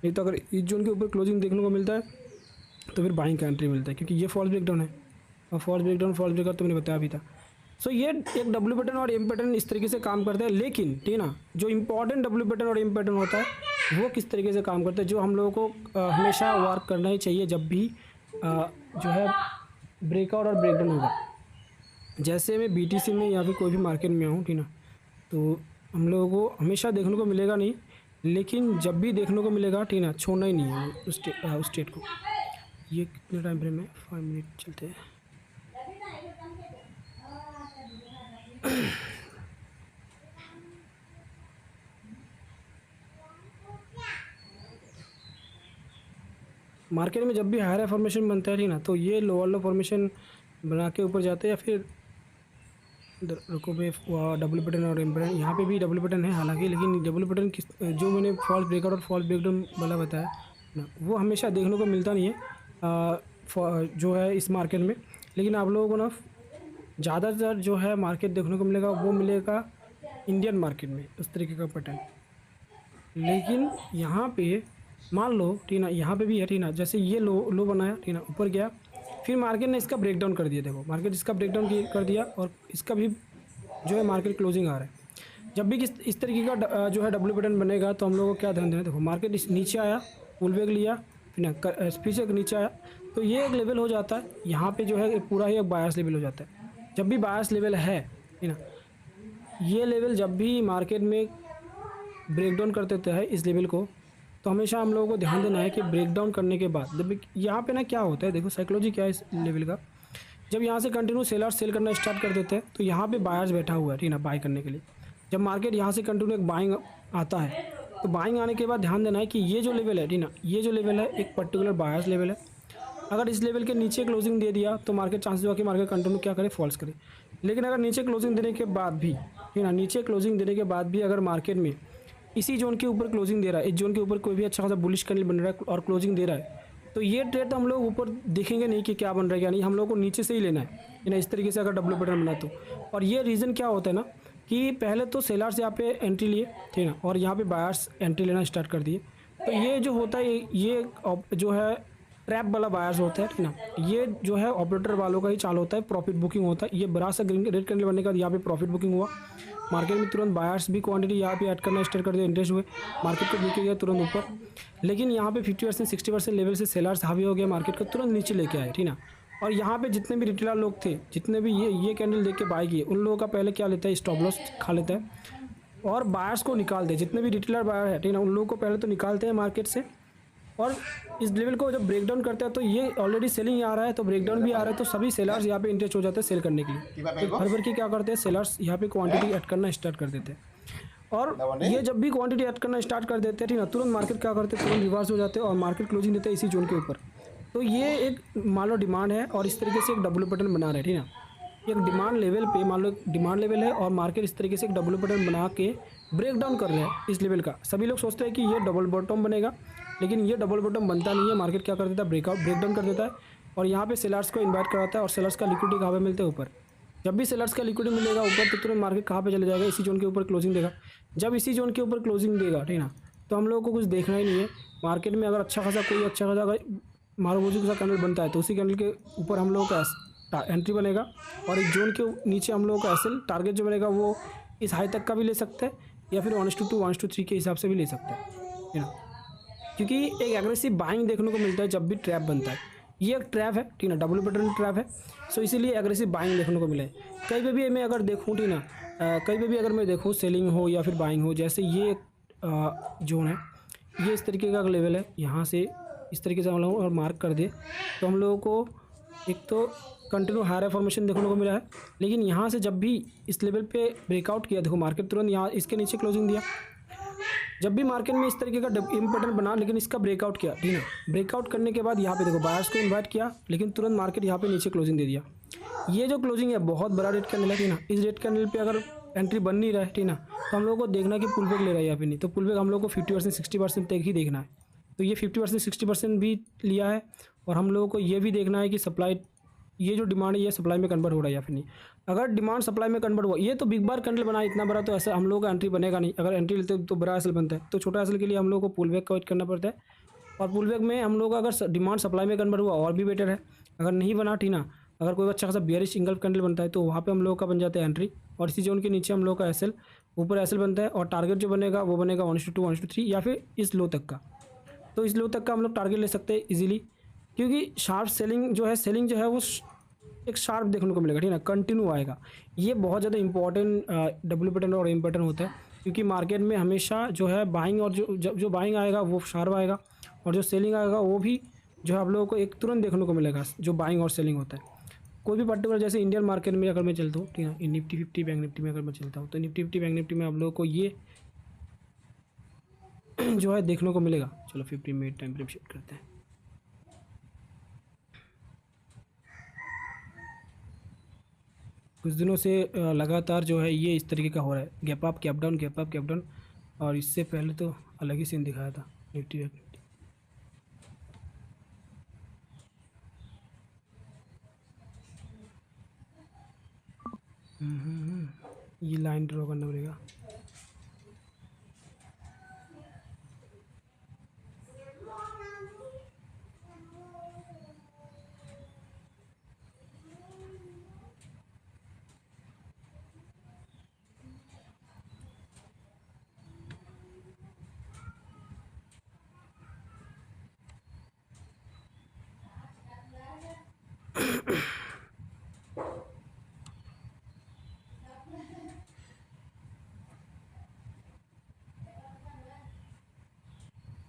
नहीं तो अगर इस जोन के ऊपर क्लोजिंग देखने को मिलता है तो फिर बाइंग का एंट्री मिलता है, क्योंकि ये फॉल्स ब्रेकडाउन है और फॉल्स ब्रेकआउट तो मैंने बताया भी था। सो ये एक डब्ल्यू पैटर्न और एम पैटर्न इस तरीके से काम करता है। लेकिन ठीक है ना, जो इंपॉर्टेंट डब्ल्यू पैटर्न और एम पैटर्न होता है वो किस तरीके से काम करता है, जो हम लोगों को हमेशा वर्क करना ही चाहिए जब भी जो है ब्रेकआउट और ब्रेकडाउन होगा। जैसे मैं बीटीसी में या फिर कोई भी मार्केट में आऊँ, ठीक ना, तो हम लोगों को हमेशा देखने को मिलेगा नहीं, लेकिन जब भी देखने को मिलेगा, ठीक ना, छोड़ना ही नहीं है उस स्टेट को। ये कितने टाइम फ्रेम में 5 मिनट चलते हैं। मार्केट में जब भी हायर फॉर्मेशन बनता है, ठीक ना, तो ये लोअर लो फॉर्मेशन बना के ऊपर जाते हैं, या फिर रुको पे डबल पैटर्न और एम पैटर्न, यहाँ पे भी डबल पैटर्न है हालांकि, लेकिन डबल पैटर्न किस जो मैंने फॉल्स ब्रेकआउट और फॉल्स ब्रेकडाउन वाला बताया ना, वो हमेशा देखने को मिलता नहीं है जो है इस मार्केट में। लेकिन आप लोगों को ना ज़्यादातर जो है मार्केट देखने को मिलेगा वो मिलेगा इंडियन मार्केट में उस तरीके का पैटर्न। लेकिन यहाँ पे मान लो, ठीक ना, यहाँ पे भी है, ठीक ना, जैसे ये लो बनाया, ठीक ना, ऊपर गया, फिर मार्केट ने इसका ब्रेकडाउन कर दिया। देखो मार्केट इसका ब्रेकडाउन कर दिया और इसका भी जो है मार्केट क्लोजिंग आ रहा है। जब भी इस तरीके का जो है डब्ल्यू पैटर्न बनेगा तो हम लोगों को क्या ध्यान देना है, देखो मार्केट इस नीचे आया, पुल बैक लिया, फिर ना फिर से नीचे आया, तो ये एक लेवल हो जाता है। यहाँ पे जो है पूरा ही एक बायस लेवल हो जाता है। जब भी बायस लेवल है ना, ये लेवल जब भी मार्केट में ब्रेकडाउन कर देते हैं इस लेवल को, तो हमेशा हम लोगों को ध्यान देना है कि ब्रेकडाउन करने के बाद जब यहाँ पे ना क्या होता है, देखो साइकोलॉजी क्या है इस लेवल का, जब यहाँ से कंटिन्यू सेलर सेल करना स्टार्ट कर देते हैं तो यहाँ पे बायर्स बैठा हुआ है, ठीक ना, बाय करने के लिए। जब मार्केट यहाँ से कंटिन्यू एक बाइंग आता है, तो बाइंग आने के बाद ध्यान देना है कि ये जो लेवल है, ठीक ना, ये जो लेवल है एक पर्टिकुलर बायर्स लेवल है। अगर इस लेवल के नीचे क्लोजिंग दे दिया तो मार्केट चांसेस हुआ कि मार्केट कंटिन्यू क्या करे, फॉल्स करे। लेकिन अगर नीचे क्लोजिंग देने के बाद भी, ठीक ना, नीचे क्लोजिंग देने के बाद भी अगर मार्केट में इसी जोन के ऊपर क्लोजिंग दे रहा है, इस जोन के ऊपर कोई भी अच्छा खासा बुलिश कैंडल बन रहा है और क्लोजिंग दे रहा है, तो ये ट्रेड हम लोग ऊपर देखेंगे नहीं कि क्या बन रहा है क्या नहीं, हम लोग को नीचे से ही लेना है ना, इस तरीके से अगर डब्ल्यू पैटर्न बना तो। और ये रीज़न क्या होता है ना कि पहले तो सेलर्स यहाँ पे एंट्री लिए, ठीक ना, और यहाँ पे बायर्स एंट्री लेना स्टार्ट कर दिए। तो ये जो होता है ये जो है ट्रैप वाला बायर्स होता है, ठीक ना, ये जो है ऑपरेटर वालों का ही चाल होता है, प्रॉफिट बुकिंग होता है। ये बड़ा सा रेड कैंडल बनने के बाद यहाँ पे प्रॉफिट बुकिंग हुआ, मार्केट में तुरंत बायर्स भी क्वांटिटी यहाँ पे ऐड करना स्टार्ट कर दिया, इंटरेस्ट हुए, मार्केट को बिक गया तुरंत ऊपर। लेकिन यहाँ पे 50% 60% लेवल से सेलर्स हावी हो गया, मार्केट को तुरंत नीचे लेके आए, ठीक ना। और यहाँ पे जितने भी रिटेलर लोग थे, जितने भी ये कैंडल देख के बाय किए, उन लोगों का पहले क्या लेता है, स्टॉप लॉस खा लेता है और बायर्स को निकालते हैं। जितने भी रिटेलर बायर है, ठीक ना, उन लोगों को पहले तो निकालते हैं मार्केट से। और इस लेवल को जब ब्रेकडाउन करते हैं तो ये ऑलरेडी सेलिंग आ रहा है, तो ब्रेकडाउन भी आ रहा है, तो सभी सेलर्स यहाँ पे इंटरेस्ट हो जाते हैं सेल करने के लिए। तो भर भर के क्या करते हैं सेलर्स यहाँ पे क्वांटिटी ऐड करना स्टार्ट कर देते हैं। और ये जब भी क्वांटिटी ऐड करना स्टार्ट कर देते हैं, ठीक ना, तुरंत मार्केट क्या करते हैं, तुरंत रिवर्स हो जाते हैं और मार्केट क्लोजिंग देते हैं इसी जोन के ऊपर। तो ये एक मान लो डिमांड है और इस तरीके से एक डब्ल्यू पैटर्न बना रहे हैं, ठीक ना। एक डिमांड लेवल पे मान लो डिमांड लेवल है और मार्केट इस तरीके से एक डब्ल्यू पैटर्न बना के ब्रेक डाउन कर रहे हैं इस लेवल का। सभी लोग सोचते हैं कि ये डबल बॉटम बनेगा, लेकिन ये डबल बॉटम बनता नहीं है। मार्केट क्या कर देता है, ब्रेक डाउन कर देता है और यहाँ पे सेलर्स को इन्वाइट कराता है और सेलर्स का लिक्विडिटी कहाँ पे मिलता है, ऊपर। जब भी सेलर्स का लिक्विडिटी मिलेगा ऊपर, तो तुरंत मार्केट कहाँ पे चले जाएगा, इसी जोन के ऊपर क्लोजिंग देगा। जब इसी जोन के ऊपर क्लोजिंग देगा, ठीक ना, तो हम लोगों को कुछ देखना ही नहीं है मार्केट में। अगर अच्छा खासा कोई अच्छा खासा मारूबूजी का कैंडल बनता है तो उसी कैंडल के ऊपर हम लोगों का एंट्री बनेगा और इस जोन के नीचे हम लोगों का एसएल टारगेट जो बनेगा वो इस हाई तक का भी ले सकते हैं या फिर 1:2 1:3 के हिसाब से भी ले सकते हैं ना, क्योंकि एक एग्रेसिव बाइंग देखने को मिलता है जब भी ट्रैप बनता है। ये एक ट्रैप है, ठीक ना, डबल पैटर्न ट्रैप है, सो इसीलिए एग्रेसिव बाइंग देखने को मिले। कहीं पे भी मैं अगर देखूँ, ठीक ना, कहीं पे भी अगर मैं देखूँ सेलिंग हो या फिर बाइंग हो, जैसे ये जोन है, ये इस तरीके का लेवल है, यहाँ से इस तरीके से हम लोग और मार्क कर दे तो हम लोगों को एक तो कंटिन्यू हायर फॉर्मेशन देखने को मिला है। लेकिन यहाँ से जब भी इस लेवल पे ब्रेकआउट किया, देखो मार्केट तुरंत यहाँ इसके नीचे क्लोजिंग दिया। जब भी मार्केट में इस तरीके का इम पैटर्न बना, लेकिन इसका ब्रेकआउट किया, ठीक है, ब्रेकआउट करने के बाद यहाँ पे देखो बायर्स को इन्वाइट किया, लेकिन तुरंत मार्केट यहाँ पे नीचे क्लोजिंग दे दिया। ये जो क्लोजिंग है बहुत बड़ा रेट कैंडल है, ठीक ना। इस रेट कैंडल पे अगर एंट्री बन नहीं रहा है, ठीक ना, तो हम लोगों को देखना कि पुल बैक ले रहा है या फिर नहीं। तो पुल बैक हम लोग को 50% 60% तक ही देखना है। तो ये 50% 60% भी लिया है और हम लोगों को ये भी देखना है कि सप्लाई ये जो डिमांड है ये सप्लाई में कन्वर्ट हो रहा है या फिर नहीं। अगर डिमांड सप्लाई में कन्वर्ट हुआ, ये तो बिग बार कैंडल बना इतना बड़ा, तो ऐसा हम लोग का एंट्री बनेगा नहीं। अगर एंट्री लेते तो बड़ा एसल बनता है, तो छोटा एसल के लिए हम लोग को पुल बैक का वेट करना पड़ता है। और पुल बैक में हम लोग का अगर डिमांड सप्लाई में कन्वर्ट हुआ और भी बेटर है। अगर नहीं बना, ठीक ना, अगर कोई अच्छा खासा बियरिश सिंगल कैंडल बनता है तो वहाँ पे हम लोग का बन जाता है एंट्री, और इसी जोन के नीचे हम लोग का एसएल, ऊपर एसएल बनता है, और टारगेट जो बनेगा वो बनेगा 1:2 1:3 या फिर इस लो तक का। तो इस लो तक का हम लोग टारगेट ले सकते हैं इजीली, क्योंकि शार्प सेलिंग जो है, सेलिंग जो है वो एक शार्प देखने को मिलेगा, ठीक है ना, कंटिन्यू आएगा। ये बहुत ज़्यादा इंपॉर्टेंट डब्ल्यू पैटर्न और एम पैटर्न होता है, क्योंकि मार्केट में हमेशा जो है बाइंग, और जो बाइंग आएगा वो शार्प आएगा, और जो सेलिंग आएगा वो भी जो है आप लोगों को एक तुरंत देखने को मिलेगा, जो बाइंग और सेलिंग होता है। कोई भी पर्टिकुलर, जैसे इंडियन मार्केट में अगर मैं चलता हूँ, ठीक है, निफ्टी 50 बैंक निफ्टी में अगर मैं चलता हूँ, तो निफ्टी 50 बैंक निफ्टी में आप लोगों को ये जो है देखने को मिलेगा। चलो 50 मिनट टाइम फ्रेम शिफ्ट करते हैं। कुछ दिनों से लगातार जो है ये इस तरीके का हो रहा है, gap up gap down, gap up gap down. और इससे पहले तो अलग ही सीन दिखाया था निफ्टी बैंक निफ्टी। ये लाइन ड्रॉ करना पड़ेगा।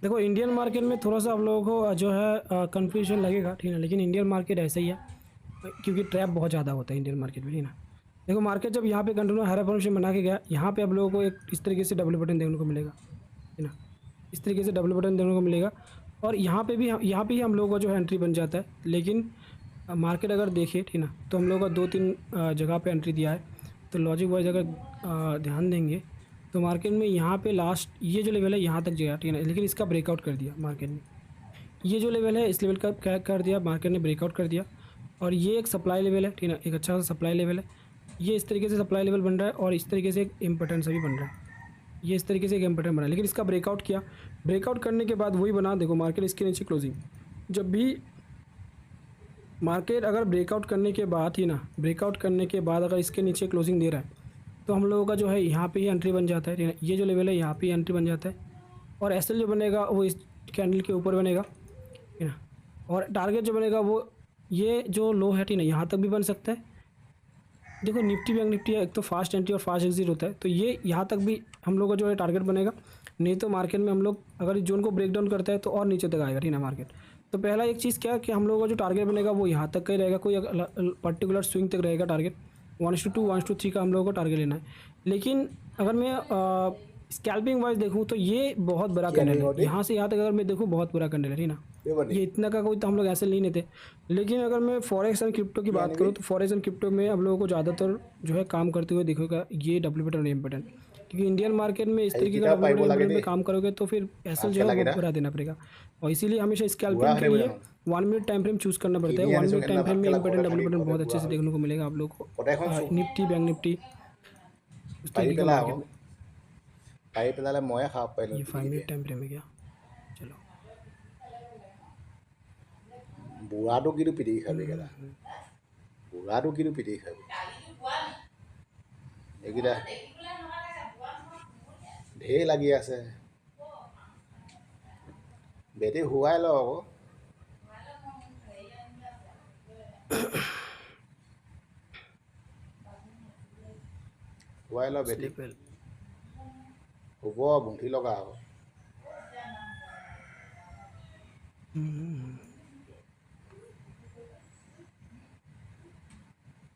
देखो इंडियन मार्केट में थोड़ा सा आप लोगों को जो है कन्फ्यूजन लगेगा, ठीक है, लेकिन इंडियन मार्केट ऐसा ही है, क्योंकि ट्रैप बहुत ज़्यादा होता है इंडियन मार्केट में, ठीक है ना। देखो मार्केट जब यहाँ पे कंटिन्यू हायर फॉर्मेशन बना के गया, यहाँ पे आप लोगों को एक इस तरीके से डबल बटन देखने को मिलेगा, है ना, इस तरीके से डबल बटन देखने को मिलेगा। और यहाँ पे ही हम लोगों का जो है एंट्री बन जाता है। लेकिन मार्केट अगर देखे, ठीक ना, तो हम लोग का 2-3 जगह पे एंट्री दिया है। तो लॉजिक वाइज अगर ध्यान देंगे तो मार्केट में यहाँ पे लास्ट ये जो लेवल है यहाँ तक गया, ठीक है ना, लेकिन इसका ब्रेकआउट कर दिया मार्केट ने। ये जो लेवल है इस लेवल का क्या कर दिया मार्केट ने, ब्रेकआउट कर दिया। और ये एक सप्लाई लेवल है, ठीक है ना, एक अच्छा सा सप्लाई लेवल है। ये इस तरीके से सप्लाई लेवल बन रहा है, और इस तरीके से एक इम्पोर्टेंस भी बन रहा है। ये इस तरीके से एक इम्पोर्टेंट बना है, लेकिन इसका ब्रेकआउट किया। ब्रेकआउट करने के बाद वही बना, देखो मार्केट इसके नीचे क्लोजिंग। जब भी मार्केट अगर ब्रेकआउट करने के बाद ही ना, ब्रेकआउट करने के बाद अगर इसके नीचे क्लोजिंग दे रहा है, तो हम लोगों का जो है यहाँ पे ही एंट्री बन जाता है। ये जो लेवल है यहाँ पे ही एंट्री बन जाता है, और एसएल जो बनेगा वो इस कैंडल के ऊपर बनेगा, है ना। और टारगेट जो बनेगा वो ये जो लो है, ठीक है, यहाँ तक भी बन सकता है। देखो निफ्टी बैंक निफ्टी है, एक तो फास्ट एंट्री और फास्ट एग्जिट होता है, तो ये यहाँ तक भी हम लोग का जो है टारगेट बनेगा। नहीं तो मार्केट में हम लोग अगर इस जोन को ब्रेक डाउन करता है तो और नीचे तक आएगा, ठीक है मार्केट। तो पहला एक चीज़ क्या है कि हम लोगों का जो टारगेट बनेगा वो यहाँ तक का ही रहेगा, कोई पर्टिकुलर स्विंग तक रहेगा टारगेट। 1:2 1:3 का हम लोगों को टारगेट लेना है। लेकिन अगर मैं स्कैल्पिंग वाइज देखूँ तो ये बहुत बड़ा कैंडल है, यहाँ से यहाँ तक अगर मैं देखूँ बहुत बड़ा कैंडल है, ठीक ना। ये इतना का कोई तो हम लोग ऐसे नहीं लेते। लेकिन अगर मैं फॉरेक्स एंड क्रिप्टो की बात करूँ तो फॉरेक्स एंड क्रिप्टो में हम लोगों को ज़्यादातर जो है काम करते हुए देखोगा ये डब्ल्यू पैटर्न और एम पैटर्न, क्योंकि इंडियन मार्केट में इस तरीके का डब्ल्यू पैटर्न में काम करोगे तो फिर एसएल जो है वो पूरा देना पड़ेगा। और इसीलिए हमेशा स्कैल्पिंग के लिए 1 मिनट टाइम फ्रेम चूज़ करना पड़ता है। 1 मिनट टाइम फ्रेम में एम पैटर्न डब्ल्यू पैटर्न बहुत अच्छे से देखने को मिलेगा आप लोग को, निफ्टी बैंक निफ्टी उस तरीके का मार्केट में। पाई पेलाले मये खाब पाइलो ये 5 मिनट टाइम फ्रेम है क्या? चलो बुढ़ाटो किरु पिटी खाबी केला बुढ़ाटो किरु पिटी खाबी এইকেইটা ঢেৰ লাগি আছে বেটি হুৱাই ল আকৌ হুৱাই ল বেটি হ'ব বুন্ধি লগা আকৌ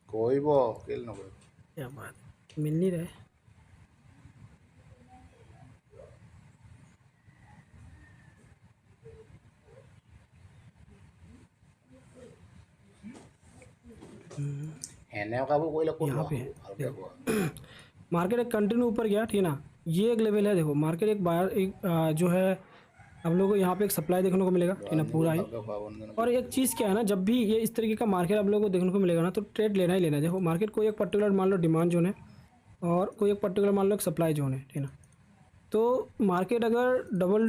কৰিব কেলে নকৰিব क्या बात, मिल नहीं रहे। এনেও কাবো কৰিলে ক'ত यहाँ पे ভালকৈ है কোৱা मार्केट एक कंटिन्यू ऊपर गया, ठीक है ना। ये एक लेवल है, देखो मार्केट एक बार एक जो है आप लोगों को यहाँ पे एक सप्लाई देखने को मिलेगा, ठीक ना, पूरा ही। और एक चीज़ क्या है ना, जब भी ये इस तरीके का मार्केट आप लोगों को देखने को मिलेगा ना, तो ट्रेड लेना ही लेना है। देखो मार्केट कोई एक पर्टिकुलर मान लो डिमांड जोन है और कोई एक पर्टिकुलर मान लो एक सप्लाई जोन है, ठीक ना। तो मार्केट अगर डबल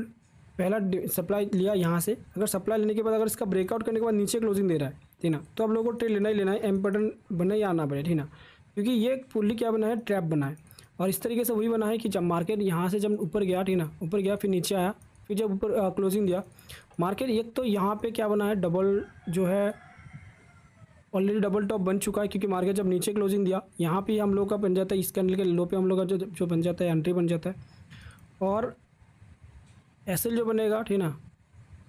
पहला सप्लाई लिया यहाँ से, अगर सप्लाई लेने के बाद अगर इसका ब्रेकआउट करने के बाद नीचे क्लोजिंग दे रहा है, ठीक ना, तो आप लोगों को ट्रेड लेना ही लेना है, एम पैटर्न बनना ही आना पड़े, ठीक ना। क्योंकि ये फुल्ली क्या बना है, ट्रैप बना है। और इस तरीके से वही बना है कि जब मार्केट यहाँ से जब ऊपर गया, ठीक ना, ऊपर गया फिर नीचे आया, फिर जब ऊपर क्लोजिंग दिया मार्केट, एक तो यहाँ पे क्या बना है, डबल जो है ऑलरेडी डबल टॉप बन चुका है। क्योंकि मार्केट जब नीचे क्लोजिंग दिया यहाँ पे हम लोग का बन जाता है, इस कैंडल के लो पे हम लोग का जो बन जाता है एंट्री बन जाता है। और एसएल जो बनेगा, ठीक ना,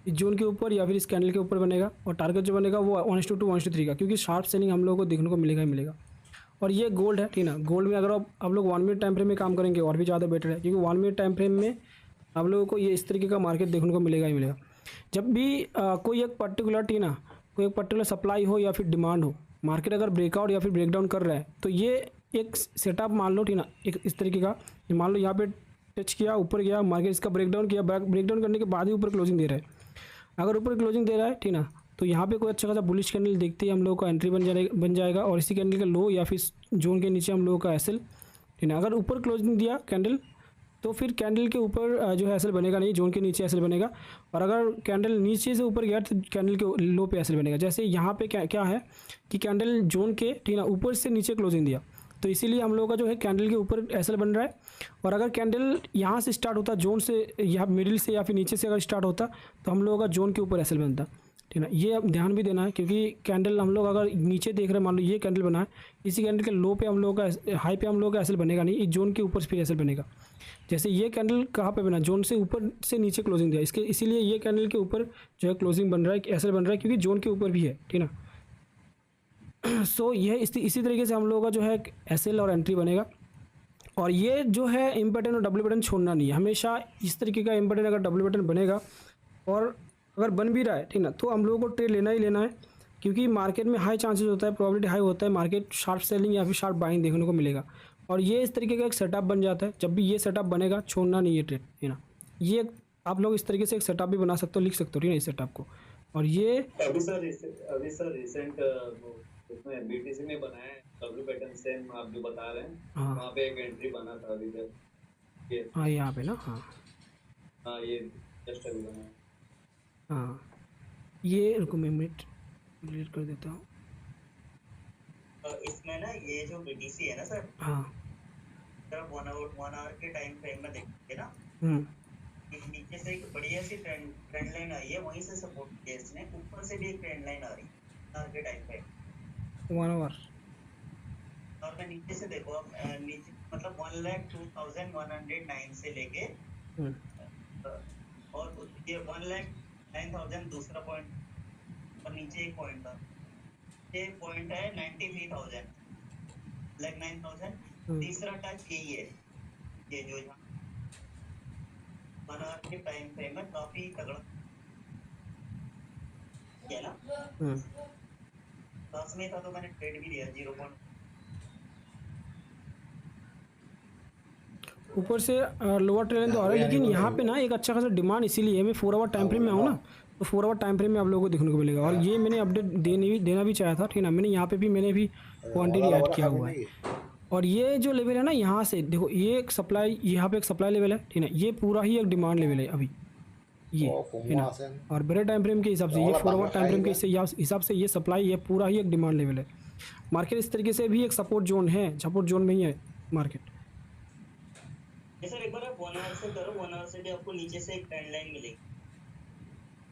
इस जोन के ऊपर या फिर इस कैंडल के ऊपर बनेगा। और टारगेट जो बनेगा वो 1:2 1:3 का, क्योंकि शार्प सेलिंग हम लोगों को देखने को मिलेगा ही मिलेगा। और ये गोल्ड है, ठीक ना, गोल्ड में अगर आप लोग 1 मिनट टाइम फ्रेम में काम करेंगे और भी ज़्यादा बेटर है, क्योंकि 1 मिनट टाइम फ्रेम में आप लोगों को ये इस तरीके का मार्केट देखने को मिलेगा ही मिलेगा। जब भी कोई एक पर्टिकुलर, ठीक ना, कोई एक पर्टिकुलर सप्लाई हो या फिर डिमांड हो, मार्केट अगर ब्रेकआउट या फिर ब्रेकडाउन कर रहा है, तो ये एक सेटअप मान लो, ठीक ना, एक इस तरीके का, मान लो यहाँ पे टच किया, ऊपर गया मार्केट, इसका ब्रेकडाउन किया, ब्रेकडाउन करने के बाद ही ऊपर क्लोजिंग दे रहा है। अगर ऊपर क्लोजिंग दे रहा है, ठीक ना, तो यहाँ पे कोई अच्छा खासा बुलिश कैंडल देखते ही हम लोगों का एंट्री बन जाएगा। और इसी कैंडल का लो या फिर जोन के नीचे हम लोगों का एसएल, ठीक ना। अगर ऊपर क्लोजिंग दिया कैंडल, तो फिर कैंडल के ऊपर जो है एसएल बनेगा नहीं, जोन के नीचे एसएल बनेगा। और अगर कैंडल नीचे से ऊपर गया तो कैंडल के लो पे एसएल बनेगा। जैसे यहाँ पे क्या है कि कैंडल जोन के, ठीक ना, ऊपर से नीचे क्लोजिंग दिया, तो इसीलिए हम लोगों का जो है कैंडल के ऊपर एसएल बन रहा है। और अगर कैंडल यहाँ से स्टार्ट होता, जोन से या मिडिल से या फिर नीचे से अगर स्टार्ट होता, तो हम लोगों का जोन के ऊपर एसएल बनता, ठीक ना। ये अब ध्यान भी देना है, क्योंकि कैंडल हम लोग अगर नीचे देख रहे हैं, मान लो ये कैंडल बना है, इसी कैंडल के लो पे हम लोगों का, हाई पे हम लोगों का एसएल बनेगा नहीं, इस जोन के ऊपर फिर एसएल बनेगा। जैसे ये कैंडल कहाँ पे बना, जोन से ऊपर से नीचे क्लोजिंग दिया, इसके इसीलिए ये कैंडल के ऊपर जो है क्लोजिंग बन रहा है, एसएल बन रहा है, क्योंकि जोन के ऊपर भी है, ठीक ना। सो ये इसी तरीके से हम लोगों का जो है एसएल और एंट्री बनेगा। और ये जो है एम पैटर्न और डब्ल्यू पैटर्न छोड़ना नहीं है, हमेशा इस तरीके का एम पैटर्न अगर डब्ल्यू पैटर्न बनेगा और अगर बन भी रहा है, ठीक ना, तो हम लोगों को ट्रेड लेना ही लेना है। क्योंकि मार्केट में हाई चांसेस होता है, प्रोबेबिलिटी हाई होता है, मार्केट शार्प सेलिंग या फिर शार्प बाइंग देखने को मिलेगा। और ये इस तरीके का एक सेटअप बन जाता है। जब भी ये सेटअप बनेगा, छोड़ना नहीं है ट्रेड, है ना। ये आप लोग इस तरीके से एक सेटअप भी बना सकते हो, लिख सकते हो, ठीक है, इस सेटअप को। और ये अभी सर रिसेंट वो इसमें बीटीसी में बनाया है डब्ल्यू पैटर्न सेम आप जो बता रहे हैं, हाँ वहाँ पे एक एंट्री बना था अभी तक ये। हाँ, यहाँ पे ना, हाँ हाँ ये जस्ट अभी बना है। हाँ, ये रुको मैं मिनट डिलीट कर देता हूँ। इसमें ना ये जो बीटीसी है ना सर, हाँ, सर 1 आवर के टाइम फ्रेम में देखते ना, नीचे से एक बढ़िया सी ट्रेंड लाइन आई है, वहीं से सपोर्ट किया इसने, ऊपर से भी एक ट्रेंड लाइन आ रही है 1 आवर के टाइम फ्रेम, 1 आवर। और मैं नीचे से देखो अब नीचे मतलब 1,02,109 से लेके और ये 1,09,000 दूसरा पॉइंट, और नीचे एक पॉइंट था, ये पॉइंट है 93,000, 9,000, तीसरा टच यही है, ये जो यहाँ 1 आवर के टाइम फ्रेम में काफी तगड़ा किया ना। पास में था तो मैंने ट्रेड भी लिया 0. ऊपर से लोअर ट्रेन तो आ रहा है, लेकिन यहाँ पे ना एक अच्छा खासा डिमांड इसीलिए है। मैं 4 आवर टाइम फ्रेम में आऊँ ना, तो 4 आवर टाइम फ्रेम में आप लोगों को देखने को मिलेगा। और ये मैंने अपडेट देना भी चाहा था, ठीक ना। मैंने यहाँ पे भी मैंने भी क्वांटिटी ऐड किया हुआ है। और ये जो लेवल है ना, यहाँ से देखो, ये एक सप्लाई, यहाँ पे एक सप्लाई लेवल है, ठीक ना। ये पूरा ही एक डिमांड लेवल है अभी ये, है ना। और बड़े टाइम फ्रेम के हिसाब से, ये 4 आवर टाइम फ्रेम के हिसाब से ये सप्लाई, ये पूरा ही एक डिमांड लेवल है। मार्केट इस तरीके से भी एक सपोर्ट जोन है, सपोर्ट जोन में ही है मार्केट। सर एक बार आप 1 आवर से करो, 1 आवर से भी आपको नीचे से एक ट्रेंड लाइन मिलेगी,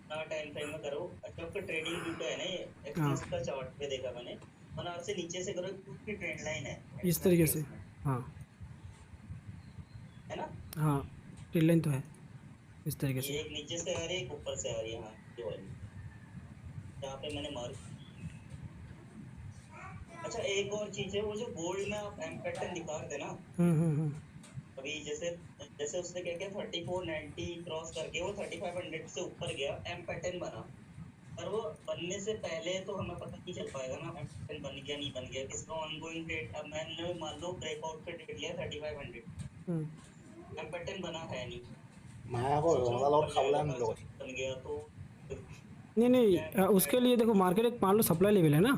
टाइम फ्रेम में करो। अच्छा आपका ट्रेडिंग व्यू है ना, ये एक्सपेंस का चार्ट पे देखा मैंने, 1 आवर से नीचे से करो, पूरी ट्रेंड लाइन है इस तरीके से, हाँ है ना। हाँ, ट्रेंड लाइन तो है इस तरीके से, एक नीचे से आ रही है, एक ऊपर से आ रही है, हाँ ये वाली जहाँ पे मैंने मार्क। अच्छा एक और चीज है, वो जो गोल्ड में आप एम पैटर्न दिखा रहे थे ना, अभी जैसे उसने क्या किया 3490 क्रॉस करके वो 3500 से ऊपर गया, एम पैटर्न बना। पर वो बनने से पहले तो हमें पता नहीं चल पाएगा ना एम पैटर्न बन गया नहीं बन गया, किसका ऑनगोइंग ट्रेड। अब मैंने मान लो ब्रेकआउट पे ट्रेड लिया 3500, एम पैटर्न बना है नहीं, মায়ে আকৌ ৰঙালাও লগত খাবলৈ আনিব লগত बन गया तो नहीं उसके लिए देखो मार्केट एक मान लो सप्लाई लेवल है ना,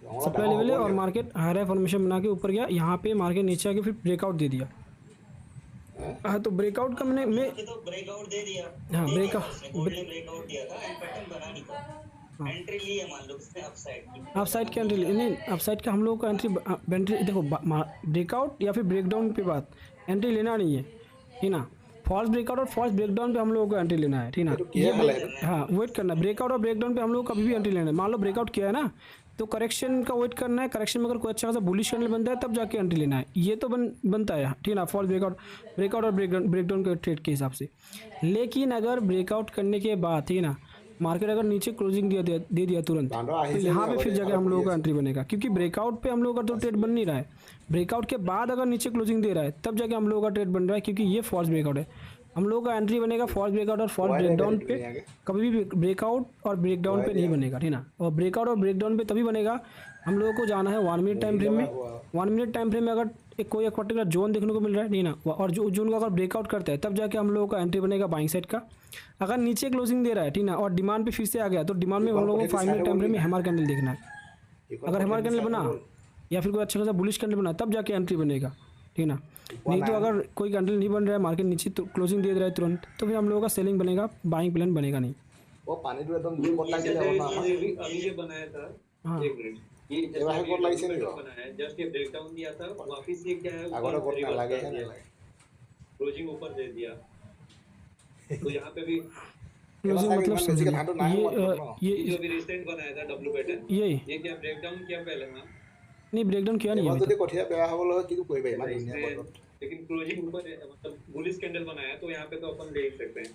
ৰঙালাও सप्लाई ডাঙৰ लेवल है হ'ব और নেকি? मार्केट हायर फॉर्मेशन बना के ऊपर गया, यहाँ पे मार्केट नीचे आके फिर ब्रेकआउट दे दिया। हाँ तो ब्रेकआउट का मैं यहाँ पे तो ब्रेकआउट दे दिया, हाँ दे दिया ब्रेकआउट उसने, गोल्ड ने ब्रेकआउट दिया था एंड पैटर्न बना नहीं था। एंट्री ली है मान लो किसने, अपसाइड की। अप साइड का एंट्री नहीं, अप साइड का हम लोग का एंट्री देखो ब्रेकआउट या फिर ब्रेकडाउन पे बात, एंट्री लेना नहीं है, ठीक ना। फॉल्स ब्रेकआउट और फॉल्स ब्रेकडाउन पे हम लोगों को एंट्री लेना है, ठीक ना। तो किया है लाइन? हाँ वेट करना है, ब्रेकआउट और ब्रेकडाउन पे हम लोग को कभी भी एंट्री लेना है। मान लो ब्रेकआउट किया है ना, तो करेक्शन का वेट करना है, करेक्शन में अगर कोई अच्छा खासा बुलिश कैंडल बनता है तब जाके एंट्री लेना है, ये तो बनता है, ठीक ना। फॉल्स ब्रेकआउट और ब्रेकडाउन के ट्रेड के हिसाब से। लेकिन अगर ब्रेकआउट करने के बाद, ठीक ना, मार्केट अगर नीचे क्लोजिंग दे दिया तुरंत, तो यहाँ पे फिर जगह हम लोगों का एंट्री बनेगा, क्योंकि ब्रेकआउट पे हम लोगों का तो ट्रेड बन नहीं रहा है। ब्रेकआउट के बाद अगर नीचे क्लोजिंग दे रहा है तब जाके हम लोगों का ट्रेड बन रहा है, क्योंकि ये फॉल्स ब्रेकआउट है। हम लोगों का एंट्री बनेगा फॉल्स ब्रेकआउट और फॉल्स ब्रेकडाउन पे, कभी भी ब्रेकआउट और ब्रेकडाउन पे नहीं बनेगा, ठीक ना। और ब्रेकआउट और ब्रेकडाउन पे तभी बनेगा, हम लोगों को जाना है 1 मिनट टाइम फ्रेम में। 1 मिनट टाइम फ्रेम में अगर कोई एक पर्टिकुलर जोन देखने को मिल रहा है, नहीं ना, और जो जोन को अगर ब्रेकआउट करता है तब जाके हम लोगों का एंट्री बनेगा बाइंग साइड का। अगर नीचे क्लोजिंग दे रहा है, ठीक ना, और डिमांड पे फिर से आ गया, तो डिमांड में हम लोगों को 5 मिनट टाइम फ्रेम में हैमर कैंडल देखना है। अगर हैमर कैंडल बना या फिर कोई अच्छा खासा बुलिश कैंडल बना तब जाके एंट्री बनेगा, ठीक ना। नहीं तो अगर कोई कैंडल नहीं बन रहा है, मार्केट नीचे तो क्लोजिंग दे रहा है तुरंत, तो फिर हम लोगों का सेलिंग बनेगा, बाइंग प्लान बनेगा नहीं। वो पानीটো একদম দুপট লাগি যাব না अभी ये बनाया था, हाँ। एक मिनट, ये ये जस्ट वाला अभी कोड लाइसेंस ब्रेकडाउन नहीं बनाया है, जस्ट ये ब्रेकडाउन दिया था, वापस ये क्या है, আগতে কোড না লাগে कर না दिया, লাগে क्लोजिंग ऊपर दे दिया। तो यहाँ पे भी क्लोजिंग मतलब बेसिक सेलिंग, धांधो ना ये ये जो भी रिसेंट बनाया था डब्ल्यू पैटर्न, यही ये क्या ब्रेकडाउन किया पहले ना, नहीं, ब्रेकडाउन किया नहीं है এবার अभी যদি तक। কঠিয়া বেয়া হ'বলৈ হয় কি কৰিবা ইমান ধুনীয়া इसने- বতৰত लेकिन क्लोजिंग ऊपर है, मतलब बुलिश कैंडल बनाया है, तो यहाँ पे तो अपन ले ही सकते हैं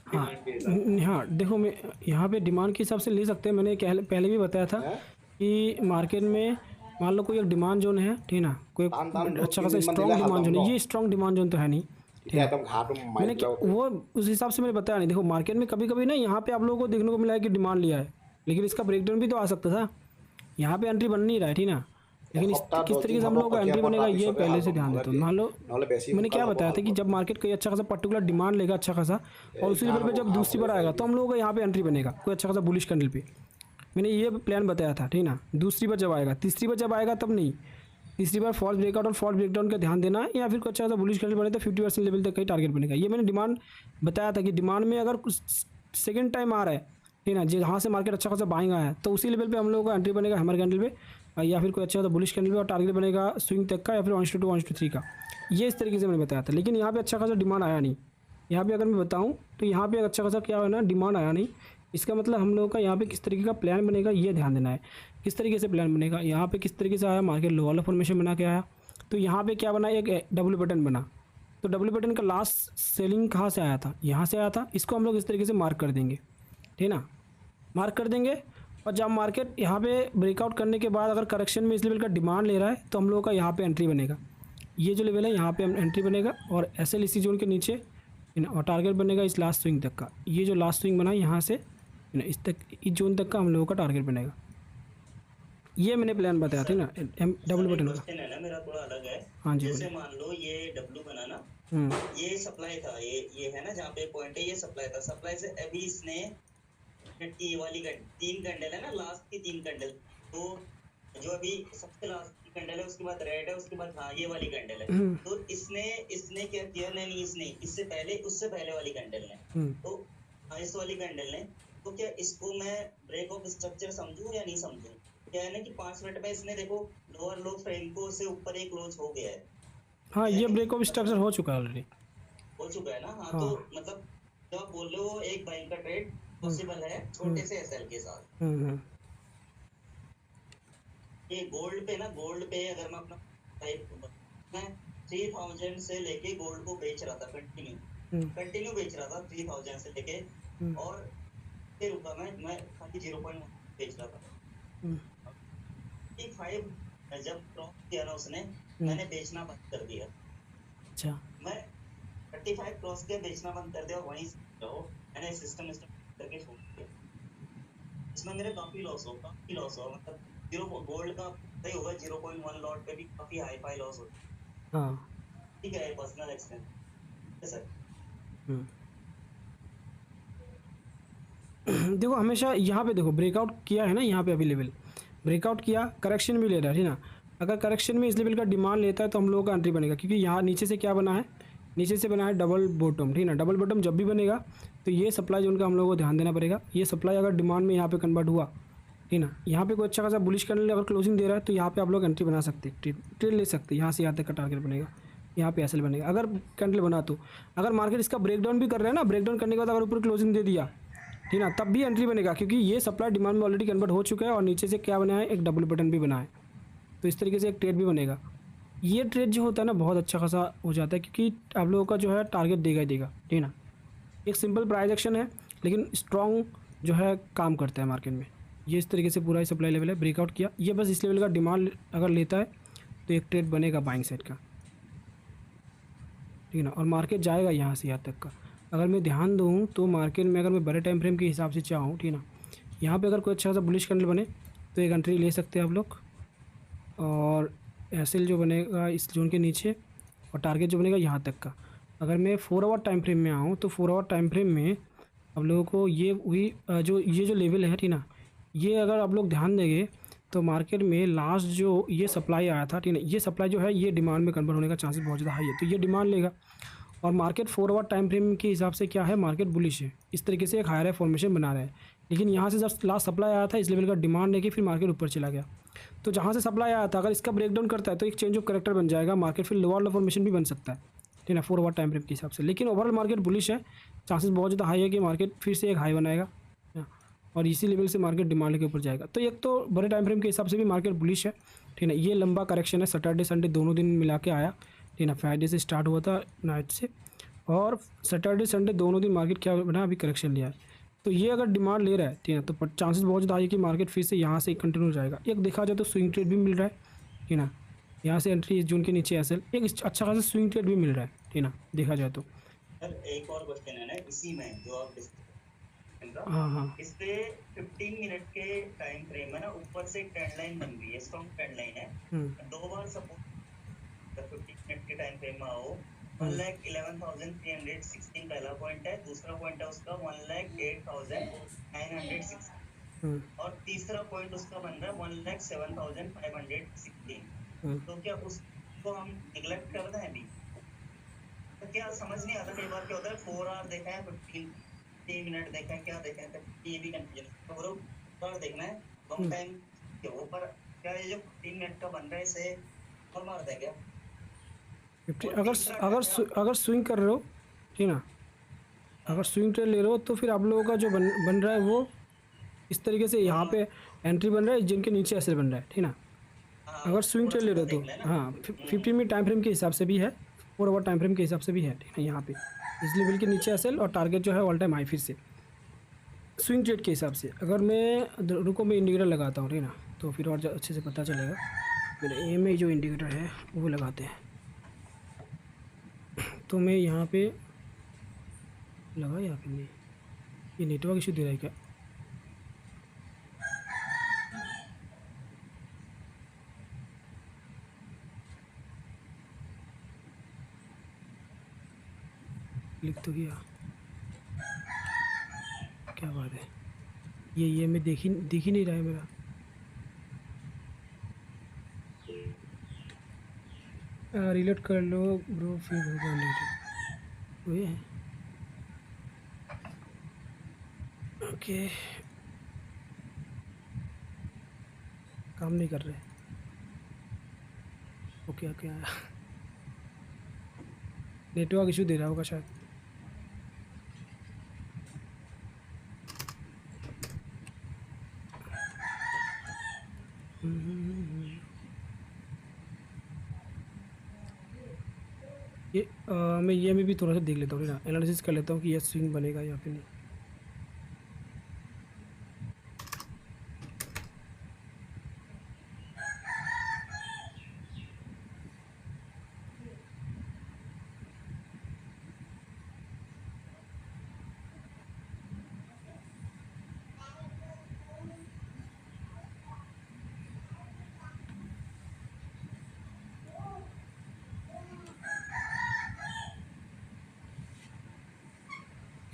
हाँ डिमांड के हिसाब से। हाँ देखो, मैं यहाँ पे डिमांड के हिसाब से ले सकते हैं। मैंने पहले भी बताया था हैं? कि मार्केट में मान लो कोई एक डिमांड जोन है, ठीक ना, कोई दाम अच्छा खासा 3 दिन स्ट्रॉन्ग मंजिला डिमांड जोन है, हाथ ये स्ट्रॉन्ग डिमांड जोन तो है नहीं। এতিয়া একদম ঘাটো মাৰি मैंने वो उस हिसाब से मैंने बताया नहीं। देखो मार्केट में कभी कभी ना यहाँ पे आप लोगों को देखने को मिला है कि डिमांड लिया है, लेकिन इसका ब्रेकडाउन भी तो आ सकता था। यहाँ पे एंट्री बन नहीं रहा है, ठीक ना। लेकिन किस तरीके से हम लोगों का एंट्री बनेगा ये पहले से ध्यान देते हो। मान लो নহ'লে বেছি मैंने क्या बताया था कि जब मार्केट कोई अच्छा खासा पर्टिकुलर डिमांड लेगा अच्छा खासा, और उसी लेवल पे जब दूसरी बार आएगा तो हम लोगों का यहाँ पे एंट्री बनेगा कोई अच्छा खासा बुलिश कैंडल पे। मैंने ये प्लान बताया था, ठीक ना। दूसरी बार जब आएगा, तीसरी बार जब आएगा तब नहीं, तीसरी बार फॉल्स ब्रेकआउट और फॉल्स ब्रेकडाउन का ध्यान देना है, या फिर कोई अच्छा खासा बुलिश कैंडल बने तो 50% लेवल तक का ही टारगेट बनेगा। ये मैंने डिमांड बताया था कि डिमांड में अगर सेकेंड टाइम आ रहा है, ठीक ना, जहाँ से मार्केट अच्छा खासा बाइंग आया है, तो उसी लेवल पे हम लोगों का एंट्री बनेगा हैमर कैंडल पे, या फिर कोई अच्छा खासा बुलिश कैंडल पे, और टारगेट बनेगा स्विंग तक का, या फिर 1:2 1:3 का। ये इस तरीके से मैंने बताया था। लेकिन यहाँ पे अच्छा खासा डिमांड आया नहीं। यहाँ पे अगर मैं बताऊँ तो यहाँ पे अच्छा खासा क्या है ना, डिमांड आया नहीं। इसका मतलब हम लोगों का यहाँ पे किस तरीके का प्लान बनेगा ये ध्यान देना है। किस तरीके से प्लान बनेगा, यहाँ पे किस तरीके से आया, मार्केट लो वाला फॉर्मेशन बना के आया, तो यहाँ पे क्या बना, एक डब्ल्यू पैटर्न बना। तो डब्ल्यू पैटर्न का लास्ट सेलिंग कहाँ से आया था, यहाँ से आया था। इसको हम लोग इस तरीके से मार्क कर देंगे, ठीक ना, मार्क कर देंगे। और जब मार्केट यहाँ पे ब्रेकआउट करने के बाद अगर करेक्शन में इस लेवल का डिमांड ले रहा है, तो हम लोगों का यहाँ पे एंट्री बनेगा। ये जो लेवल है यहाँ पे एंट्री बनेगा, और एसएल इसी जोन के नीचे, और टारगेट बनेगा इस लास्ट स्विंग तक का। ये जो लास्ट स्विंग बना यहाँ से इस तक, इस जोन तक का हम लोगों का टारगेट बनेगा। ये मैंने प्लान बताया था ना डब्ल्यू बटन का। क्वेश्चन है ना मेरा थोड़ा अलग है। हाँ जी, जैसे मान लो ये डब्ल्यू बना ना, ये सप्लाई था, ये है ना जहाँ पे पॉइंट है, ये सप्लाई था। सप्लाई से अभी इसने ये वाली 3 कैंडल है ना, लास्ट की 3 कैंडल, तो जो अभी सबसे लास्ट की कैंडल है, उसके बाद रेड है, उसके बाद हाँ ये वाली कैंडल है। तो इसने क्या किया, नहीं इसने, इससे पहले उससे पहले वाली कैंडल ने, तो हाँ इस वाली कैंडल ने, तो क्या इसको मैं ब्रेक ऑफ स्ट्रक्चर समझूं या नहीं समझूं? क्या है ना कि 5 मिनट में इसने देखो लोअर लो फ्रेम को से ऊपर एक क्लोज हो गया है। हाँ ये ब्रेक ऑफ स्ट्रक्चर हो चुका है ऑलरेडी, हो चुका है ना। हाँ तो मतलब जब आप बोल रहे हो एक बाइंग का ट्रेड पॉसिबल है छोटे से एसएल के साथ। ये गोल्ड पे ना, गोल्ड पे अगर मैं अपना टाइप, मैं 3000 से लेके गोल्ड को बेच रहा था, कंटिन्यू बेच रहा था 3000 से लेके, और फिर रुका मैं खाली 0.1 बेच रहा था। 35 जब क्रॉस किया ना उसने, मैंने बेचना बंद कर दिया। अच्छा, मैं 35 क्रॉस किया, बेचना बंद कर दिया, वहीं से रहो, मैंने सिस्टम करके छोड़ दिया। इसमें मेरे काफी लॉस हुआ, मतलब 0 गोल्ड का सही होगा 0.1 लॉट पे भी काफी हाई लॉस होता है। हाँ ठीक है, पर्सनल एक्सपेंस है सर। देखो हमेशा यहाँ पे देखो ब्रेकआउट किया है ना, यहाँ पे अभी लेवल ब्रेकआउट किया, करेक्शन भी ले रहा है, ठीक ना। अगर करेक्शन में इस लेवल का डिमांड लेता है तो हम लोगों का एंट्री बनेगा, क्योंकि यहाँ नीचे से क्या बना है, नीचे से बना है डबल बॉटम, ठीक ना। डबल बॉटम जब भी बनेगा तो ये सप्लाई जोन का हम लोगों को ध्यान देना पड़ेगा। ये सप्लाई अगर डिमांड में यहाँ पे कन्वर्ट हुआ, ठीक ना, यहाँ पे कोई अच्छा खासा बुलिश कैंडल अगर क्लोजिंग दे रहा है तो यहाँ पे आप लोग एंट्री बना सकते हैं, ट्रेड ले सकते हैं। यहाँ से यहाँ तक का टारगेट बनेगा, यहाँ पे एसएल बनेगा अगर कैंडल बना तो। अगर मार्केट इसका ब्रेकडाउन भी कर रहा है ना, ब्रेकडाउन करने के बाद अगर ऊपर क्लोजिंग दे दिया, ठीक ना, तब भी एंट्री बनेगा, क्योंकि ये सप्लाई डिमांड में ऑलरेडी कन्वर्ट हो चुका है और नीचे से क्या बना है, एक डबल बटन भी बना है। तो इस तरीके से एक ट्रेड भी बनेगा। ये ट्रेड जो होता है ना बहुत अच्छा खासा हो जाता है, क्योंकि आप लोगों का जो है टारगेट देगा ही देगा, ठीक ना। एक सिंपल प्राइस एक्शन है लेकिन स्ट्रॉन्ग जो है काम करता है मार्केट में। ये इस तरीके से पूरा ही सप्लाई लेवल है, ब्रेकआउट किया, ये बस इस लेवल का डिमांड अगर लेता है तो एक ट्रेड बनेगा बाइंग साइड का, ठीक है ना। और मार्केट जाएगा यहाँ से यहाँ तक का। अगर मैं ध्यान दूँ तो मार्केट में अगर मैं बड़े टाइम फ्रेम के हिसाब से चाहूँ, ठीक है ना, यहाँ पे अगर कोई अच्छा सा बुलिश कैंडल बने तो एक एंट्री ले सकते हैं आप लोग। और एसएल जो बनेगा इस जोन के नीचे और टारगेट जो बनेगा यहाँ तक का। अगर मैं 4 आवर टाइम फ्रेम में आऊँ तो 4 आवर टाइम फ्रेम में आप लोगों को ये वही जो ये जो लेवल है, ठीक ना, ये अगर आप लोग ध्यान देंगे तो मार्केट में लास्ट जो ये सप्लाई आया था, ठीक है, ये सप्लाई जो है ये डिमांड में कन्वर्ट होने का चांसेस बहुत ज़्यादा हाई है, तो ये डिमांड लेगा। और मार्केट 4 आवर टाइम फ्रेम के हिसाब से क्या है, मार्केट बुलिश है, इस तरीके से एक हायर फॉर्मेशन बना रहा है। लेकिन यहाँ से जब लास्ट सप्लाई आया था इस लेवल का डिमांड लेके फिर मार्केट ऊपर चला गया। तो जहाँ से सप्लाई आया था अगर इसका ब्रेकडाउन करता है तो एक चेंज ऑफ करेक्टर बन जाएगा, मार्केट फिर लोअर फॉर्मेशन भी बन सकता है, ठीक है, 4 आवर टाइम फ्रेम के हिसाब से। लेकिन ओवरऑल मार्केट बुलिश है, चांसेस बहुत ज़्यादा हाई है कि मार्केट फिर से एक हाई बनाएगा और इसी लेवल से मार्केट डिमांड के ऊपर जाएगा। तो एक तो बड़े टाइम फ्रेम के हिसाब से भी मार्केट बुलिश है, ठीक है। ये लंबा करेक्शन है, सैटरडे संडे दोनों दिन मिला के आया, ठीक है। फ्राइडे से स्टार्ट हुआ था नाइट से, और सैटरडे संडे दोनों दिन मार्केट क्या बना, अभी करेक्शन लिया है। तो ये अगर डिमांड ले रहा है, ठीक है, तो चांसेस बहुत ज़्यादा है कि मार्केट फिर से यहाँ से कंटिन्यू जाएगा। एक देखा जाए तो स्विंग ट्रेड भी मिल रहा है, ठीक है ना, यहाँ से एंट्री इस जोन के नीचे एसएल, एक अच्छा खासा स्विंग ट्रेड भी मिल रहा है, ठीक है ना, देखा जाए तो। सर एक और क्वेश्चन है ना इसी में जो आप हाँ हाँ इस पे 15 मिनट के टाइम फ्रेम में ना ऊपर से एक ट्रेंड लाइन बन गई है, स्ट्रॉन्ग ट्रेंड लाइन है। 2 बार सपोर्ट 15 मिनट के टाइम फ्रेम में आओ, 1,11,316 पहला पॉइंट है, दूसरा पॉइंट है उसका 1,08,916 और तीसरा पॉइंट उसका बन रहा है 1,07,516। तो क्या उसको हम निगलेक्ट कर रहे हैं अभी? तो क्या समझ नहीं आता, कई बार क्या होता है 4 आवर देखा है, 15 मिनट देखा है, क्या देखा है, ये भी कंफ्यूजन। तो ब्रो पर देखना है लॉन्ग टाइम के ऊपर, क्या ये जो 15 मिनट का बन रहा है इसे और मार दें क्या? 50 अगर स्विंग कर रहे हो, ठीक ना, अगर स्विंग ट्रेड ले रहे हो तो फिर आप लोगों का जो बन रहा है वो इस तरीके से यहाँ पे एंट्री बन रहा है, जिनके नीचे एसएल बन रहा है, ठीक ना। अगर स्विंग ट्रेड ले रहे हो तो हाँ 15 मिनट टाइम फ्रेम के हिसाब से भी है, 4 आवर टाइम फ्रेम के हिसाब से भी है, ठीक है। यहाँ पे इस लेवल के नीचे एसएल और टारगेट जो है ऑल टाइम हाई फिर से स्विंग ट्रेड के हिसाब से। अगर मैं रुको मैं इंडिकेटर लगाता हूँ, ठीक ना, तो फिर और अच्छे से पता चलेगा। मेरे एम में जो इंडिकेटर है वो लगाते हैं, तो मैं यहाँ पे लगा, यहाँ पे नहीं, ये नेटवर्क इशू दे रहा है क्या? लिख तो गया, क्या बात है, ये मैं देख ही नहीं रहा है मेरा। रिलेट कर लो ब्रो, फिर होगा रिलेट, वही है। ओके काम नहीं कर रहे, ओके ओके आया, नेटवर्क इशू दे रहा होगा शायद। ये मैं ये में भी थोड़ा सा देख लेता हूँ ना, एनालिसिस कर लेता हूँ कि ये स्विंग बनेगा या फिर नहीं।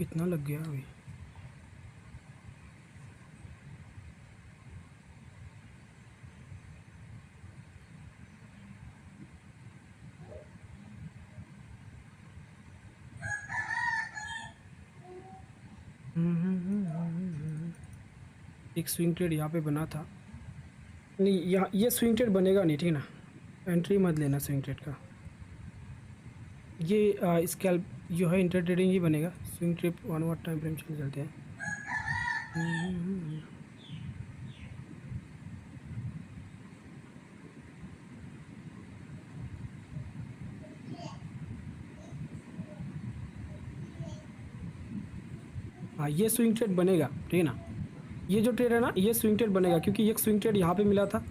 कितना लग गया अभी? एक स्विंग ट्रेड यहाँ पे बना था, नहीं यहाँ ये स्विंग ट्रेड बनेगा नहीं, ठीक है ना, एंट्री मत लेना स्विंग ट्रेड का। ये स्कैल्प जो है इंटर ट्रेडिंग ही बनेगा। Swing trade 1 hour time frame चलते हैं। हाँ ये स्विंग ट्रेड बनेगा, ठीक है ना। ये जो ट्रेड है ना ये स्विंग ट्रेड बनेगा, क्योंकि एक स्विंग ट्रेड यहाँ पे मिला था,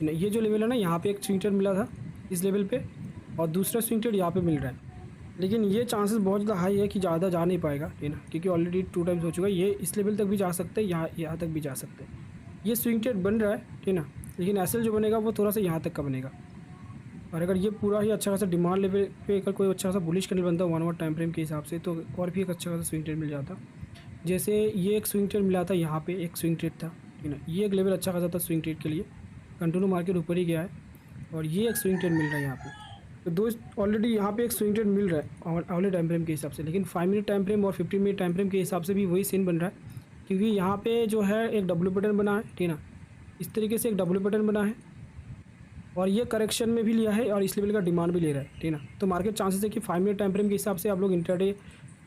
ये जो लेवल है ना यहाँ पे एक स्विंग ट्रेड मिला था इस लेवल पे, और दूसरा स्विंग ट्रेड यहाँ पे मिल रहा है। लेकिन ये चांसेस बहुत ज़्यादा हाई है कि ज़्यादा जा नहीं पाएगा, ठीक है ना, क्योंकि ऑलरेडी 2 टाइम्स हो चुका है। ये इस लेवल तक भी जा सकते हैं, यहाँ तक भी जा सकते हैं। ये स्विंग ट्रेड बन रहा है, ठीक है ना, लेकिन एसएल जो बनेगा वो थोड़ा सा यहाँ तक का बनेगा। और अगर ये पूरा ही अच्छा खासा डिमांड लेवल पे अगर कोई अच्छा खासा बुलिश कैंडल बनता है 1 आवर टाइम फ्रेम के हिसाब से, तो और भी एक अच्छा खासा स्विंग ट्रेड मिल जाता। जैसे ये एक स्विंग ट्रेड मिला था, यहाँ पे एक स्विंग ट्रेड था, ठीक है ना, ये एक लेवल अच्छा खासा था स्विंग ट्रेड के लिए, कंटिन्यू मार्केट ऊपर ही गया है। और ये एक स्विंग ट्रेड मिल रहा है यहाँ पे, तो दो ऑलरेडी यहाँ पे एक स्विंग ट्रेड मिल रहा है अगले टाइम फ्रेम के हिसाब से। लेकिन 5 मिनट टाइम फ्रेम और 15 मिनट टाइम फ्रेम के हिसाब से भी वही सीन बन रहा है, क्योंकि यहाँ पे जो है एक डब्ल्यू पैटर्न बना है, ठीक है ना, इस तरीके से एक डब्ल्यू पैटर्न बना है, और ये करेक्शन में भी लिया है और इस लेवल का डिमांड भी ले रहा है, ठीक है ना। तो मार्केट चांसेस है कि 5 मिनट टाइम फ्रेम के हिसाब से आप लोग इंट्राडे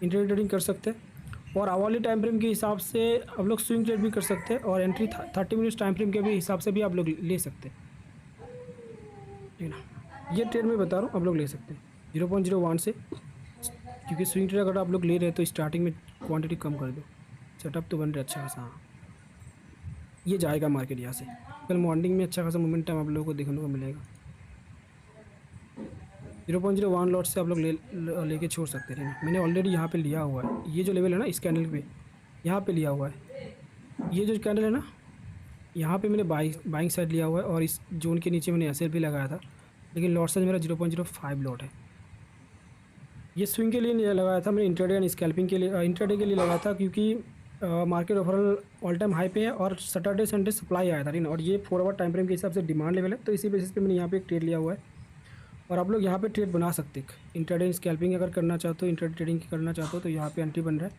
ट्रेडिंग कर सकते हैं, और आवर्ली टाइम फ्रेम के हिसाब से आप लोग स्विंग ट्रेड भी कर सकते हैं, और एंट्री 30 मिनट्स टाइम फ्रेम के भी हिसाब से भी आप लोग ले सकते हैं, ठीक है ना। ये ट्रेड मैं बता रहा हूँ आप लोग ले सकते हैं 0.01 से, क्योंकि स्विंग ट्रेड अगर आप लोग ले रहे हैं तो स्टार्टिंग में क्वांटिटी कम कर दो। सेटअप तो बन रहा है अच्छा खासा। हाँ ये जाएगा मार्केट यहाँ से, कल मॉर्निंग में अच्छा खासा मोमेंटम आप लोगों को देखने को मिलेगा। 0.01 लॉट से आप लोग लेके छोड़ सकते हैं। मैंने ऑलरेडी यहाँ पे लिया हुआ है, ये जो लेवल है ना इस कैंडल पे यहाँ पे लिया हुआ है। ये जो कैंडल है ना यहाँ पे मैंने बाइंग साइड लिया हुआ है, और इस जोन के नीचे मैंने एसएल भी लगाया था, लेकिन लॉट साइज मेरा 0.05 लॉट है। ये स्विंग के लिए नहीं लगाया था मैंने, इंट्राडे एंड स्कैल्पिंग के लिए, इंट्राडे के लिए लगाया था, क्योंकि market overall all time high पे है और सैटरडे संडे सप्लाई आया था, ठीक है, और ये 4 आवर टाइम फ्रेम के हिसाब से डिमांड लेवल है, तो इसी बेसिस पे मैंने यहाँ पे एक ट्रेड लिया हुआ है। और आप लोग यहाँ पे ट्रेड बना सकते हैं, इंट्राडे स्कैल्पिंग अगर करना चाहते हो, इंट्राडे ट्रेडिंग करना चाहते हो, तो यहाँ पे एंट्री बन रहा है,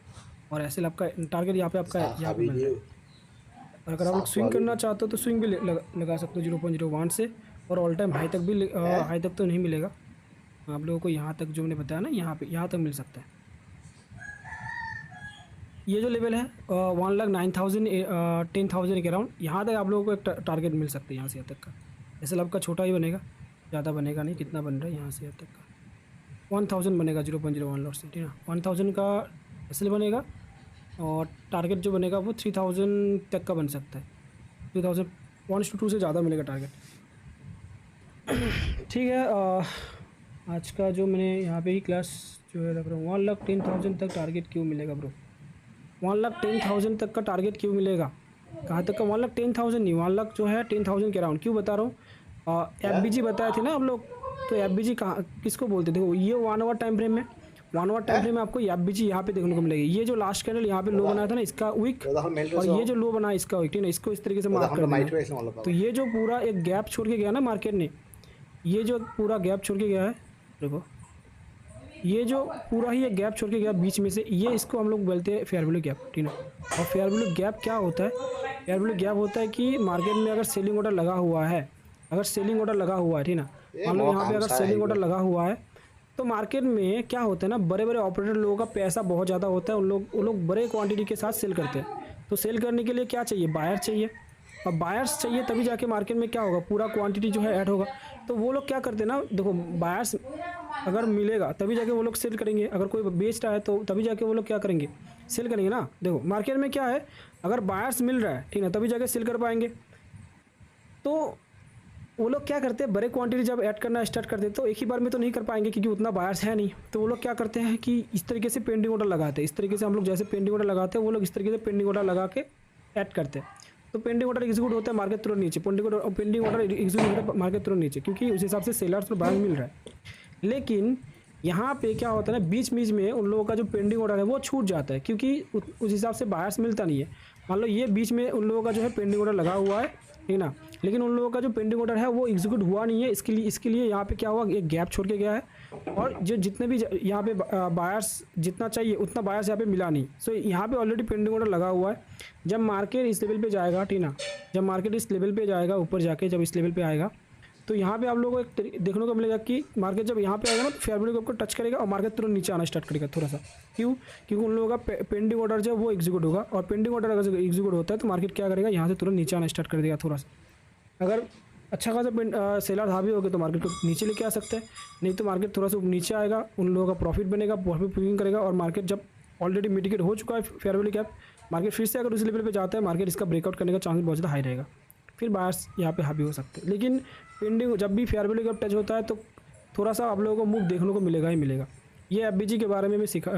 और ऐसे आपका टारगेट यहाँ पे आपका यहाँ पे बन रहा है। और अगर आप लोग स्विंग करना चाहते हो तो स्विंग भी लगा सकते हो 0.01 से, और ऑल टाइम हाई तक भी हाई तक तो नहीं मिलेगा आप लोगों को, यहाँ तक जो मैंने बताया ना यहाँ तक मिल सकता है। ये जो लेवल है 1,09,000 10,000 के अराउंड, यहाँ तक आप लोगों को एक टारगेट मिल सकता है यहाँ से यहाँ तक का। ऐसे आपका छोटा ही बनेगा, ज़्यादा बनेगा नहीं। कितना बन रहा है यहाँ से यहाँ तक का 1,000 बनेगा 0.01 लॉट से, ठीक है ना। 1,000 का एसएल बनेगा, और टारगेट जो बनेगा वो 3,000 तक का बन सकता है। 3,000 1:2 से ज़्यादा मिलेगा टारगेट, ठीक है। आज का जो मैंने यहाँ पे ही क्लास जो है रख रहा हूँ, 1,10,000 तक टारगेट क्यों मिलेगा ब्रो? 1,10,000 तक का टारगेट क्यों मिलेगा? कहाँ तक का? 1,10,000 नहीं, 1,00,000 जो है 10,000 के अराउंड। क्यों बता रहा हूँ? FBG बताए थे ना हम लोग, तो FBG कहाँ किसको बोलते थे? ये 1 आवर टाइम फ्रेम में, 1 आवर टाइम फ्रेम में आपको FBG यहाँ पे देखने को मिलेगी। ये जो लास्ट कैंडल यहाँ पे लो बनाया था ना इसका विक, और ये जो लो बना इसका विक, ठीक है, इसको इस तरीके से मार्क कर देना। तो ये जो पूरा एक गैप छोड़ के गया ना मार्केट ने, ये जो पूरा गैप छोड़ के गया है, देखो ये जो पूरा ही एक गैप छोड़ के गया बीच में से, ये इसको हम लोग बोलते हैं फेयर वैल्यू गैप, ठीक है। और फेयर वैल्यू गैप क्या होता है? फेयर वैल्यू गैप होता है कि मार्केट में अगर सेलिंग ऑर्डर लगा हुआ है, अगर सेलिंग ऑर्डर लगा हुआ है, ठीक ना, मान लो यहाँ पे अगर सेलिंग ऑर्डर लगा हुआ है, तो मार्केट में क्या होता है ना, बड़े बड़े ऑपरेटर लोगों का पैसा बहुत ज़्यादा होता है, वो लोग बड़े क्वांटिटी के साथ सेल करते हैं। तो सेल करने के लिए क्या चाहिए? बायर चाहिए, और बायर्स चाहिए, तभी जाके मार्केट में क्या होगा, पूरा क्वांटिटी जो है ऐड होगा। तो वो लोग क्या करते हैं ना, देखो बायर्स अगर मिलेगा तभी जाके वो लोग सेल करेंगे, अगर कोई बेच रहा है तो तभी जाके वो लोग क्या करेंगे, सेल करेंगे ना। देखो मार्केट में क्या है, अगर बायर्स मिल रहा है, ठीक है, तभी जाके सेल कर पाएंगे। तो वो लोग क्या करते हैं, बड़े क्वांटिटी जब ऐड करना स्टार्ट करते हैं तो एक ही बार में तो नहीं कर पाएंगे, क्योंकि उतना बायर्स है नहीं। तो वो लोग क्या करते हैं कि इस तरीके से पेंडिंग ऑर्डर लगाते हैं, इस तरीके से हम लोग जैसे पेंडिंग ऑर्डर लगाते हैं, वो लोग इस तरीके से पेंडिंग ऑर्डर लगा के ऐड करते हैं। तो पेंडिंग ऑर्डर एग्जीक्यूट होता है, मार्केट तुरंत नीचे, पेंडिंग ऑर्डर एग्जीक्यूट होता है, मार्केट तुरंत नीचे, क्योंकि उस हिसाब से सेलर्स और बायर्स मिल रहा है। लेकिन यहाँ पे क्या होता है ना, बीच बीच में उन लोगों का जो पेंडिंग ऑर्डर है वो छूट जाता है, क्योंकि उस हिसाब से बायर्स मिलता नहीं है। मान लो ये बीच में उन लोगों का जो है पेंडिंग ऑर्डर लगा हुआ है, ठीक है ना। लेकिन उन लोगों का जो पेंडिंग ऑर्डर है वो एग्जीक्यूट हुआ नहीं है, इसके लिए यहाँ पे क्या हुआ, एक गैप छोड़ के गया है और जो जितने भी यहाँ पे बायर्स जितना चाहिए उतना बायर्स यहाँ पे मिला नहीं। सो यहाँ पे ऑलरेडी पेंडिंग ऑर्डर लगा हुआ है। जब मार्केट इस लेवल पे जाएगा, ठीक ना, जब मार्केट इस लेवल पे जाएगा ऊपर जाके, जब इस लेवल पे आएगा तो यहाँ पे आप लोगों को एक देखने को मिलेगा कि मार्केट जब यहाँ पे आएगा ना तो फेयर वैल्यू को टच करेगा और मार्केट तुरंत नीचे आना स्टार्ट करेगा थोड़ा सा। क्यों? क्योंकि उन लोगों का पेंडिंग ऑर्डर जो है वो एग्जीक्यूट होगा और पेंडिंग ऑर्डर अगर एग्जीक्यूट होता है तो मार्केट क्या करेगा, यहाँ से तुरंत नीचे आना स्टार्ट कर देगा थोड़ा सा। अगर अच्छा खासा सेलर हावी हो गए तो मार्केट को नीचे लेके आ सकते हैं, नहीं तो मार्केट थोड़ा सा नीचे आएगा, उन लोगों का प्रॉफिट बनेगा, प्रॉफिट बुकिंग करेगा और मार्केट जब ऑलरेडी मिटिगेट हो चुका है फेयर वैल्यू कैप, मार्केट फिर से अगर उस लेवल पे जाता है मार्केट इसका ब्रेकआउट करने का चांस बहुत ज़्यादा हाई रहेगा, फिर बायर्स यहाँ पे हावी हो सकते हैं। लेकिन पेंडिंग जब भी फेयर वैल्यू कैप टच होता है तो थोड़ा सा आप लोगों को मूव देखने को मिलेगा ही मिलेगा। ये FBG के बारे में मैं सीखा